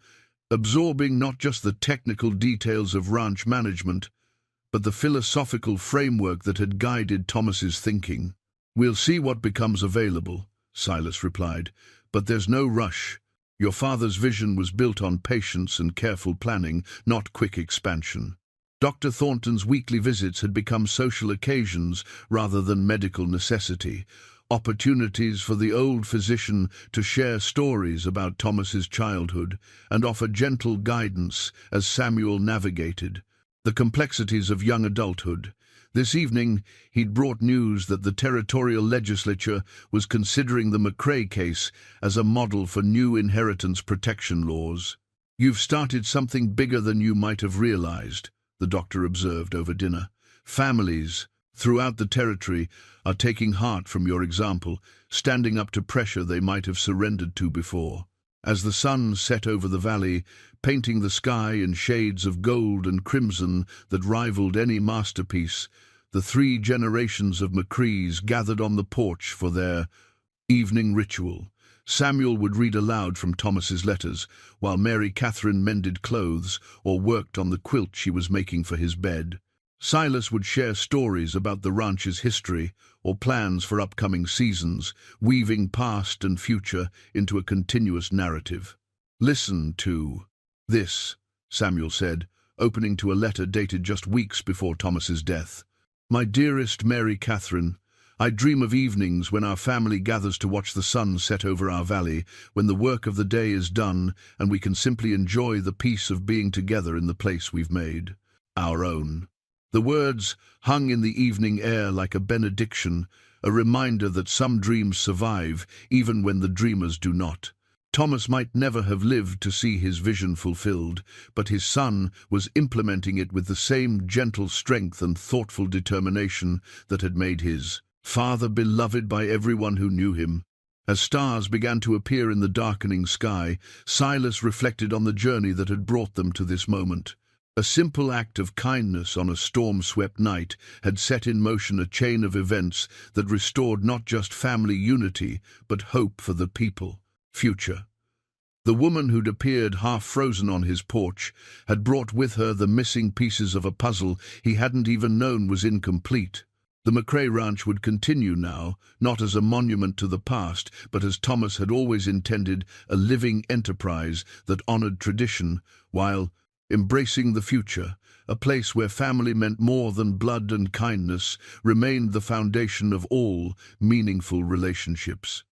absorbing not just the technical details of ranch management, but the philosophical framework that had guided Thomas's thinking. "We'll see what becomes available," Silas replied, "but there's no rush. Your father's vision was built on patience and careful planning, not quick expansion." Dr. Thornton's weekly visits had become social occasions rather than medical necessity, opportunities for the old physician to share stories about Thomas's childhood and offer gentle guidance as Samuel navigated the complexities of young adulthood. This evening, he'd brought news that the territorial legislature was considering the McCrae case as a model for new inheritance protection laws. "You've started something bigger than you might have realized," the doctor observed over dinner. "Families throughout the territory are taking heart from your example, standing up to pressure they might have surrendered to before." As the sun set over the valley, painting the sky in shades of gold and crimson that rivaled any masterpiece, the 3 generations of McCrees gathered on the porch for their evening ritual. Samuel would read aloud from Thomas's letters, while Mary Catherine mended clothes or worked on the quilt she was making for his bed. Silas would share stories about the ranch's history or plans for upcoming seasons, weaving past and future into a continuous narrative. "Listen to this," Samuel said, opening to a letter dated just weeks before Thomas's death. "My dearest Mary Catherine, I dream of evenings when our family gathers to watch the sun set over our valley, when the work of the day is done and we can simply enjoy the peace of being together in the place we've made, our own." The words hung in the evening air like a benediction, a reminder that some dreams survive, even when the dreamers do not. Thomas might never have lived to see his vision fulfilled, but his son was implementing it with the same gentle strength and thoughtful determination that had made his father beloved by everyone who knew him. As stars began to appear in the darkening sky, Silas reflected on the journey that had brought them to this moment. A simple act of kindness on a storm-swept night had set in motion a chain of events that restored not just family unity, but hope for the future. The woman who'd appeared half-frozen on his porch had brought with her the missing pieces of a puzzle he hadn't even known was incomplete. The McCrae Ranch would continue now, not as a monument to the past, but as Thomas had always intended, a living enterprise that honored tradition, while embracing the future. A place where family meant more than blood and kindness remained the foundation of all meaningful relationships.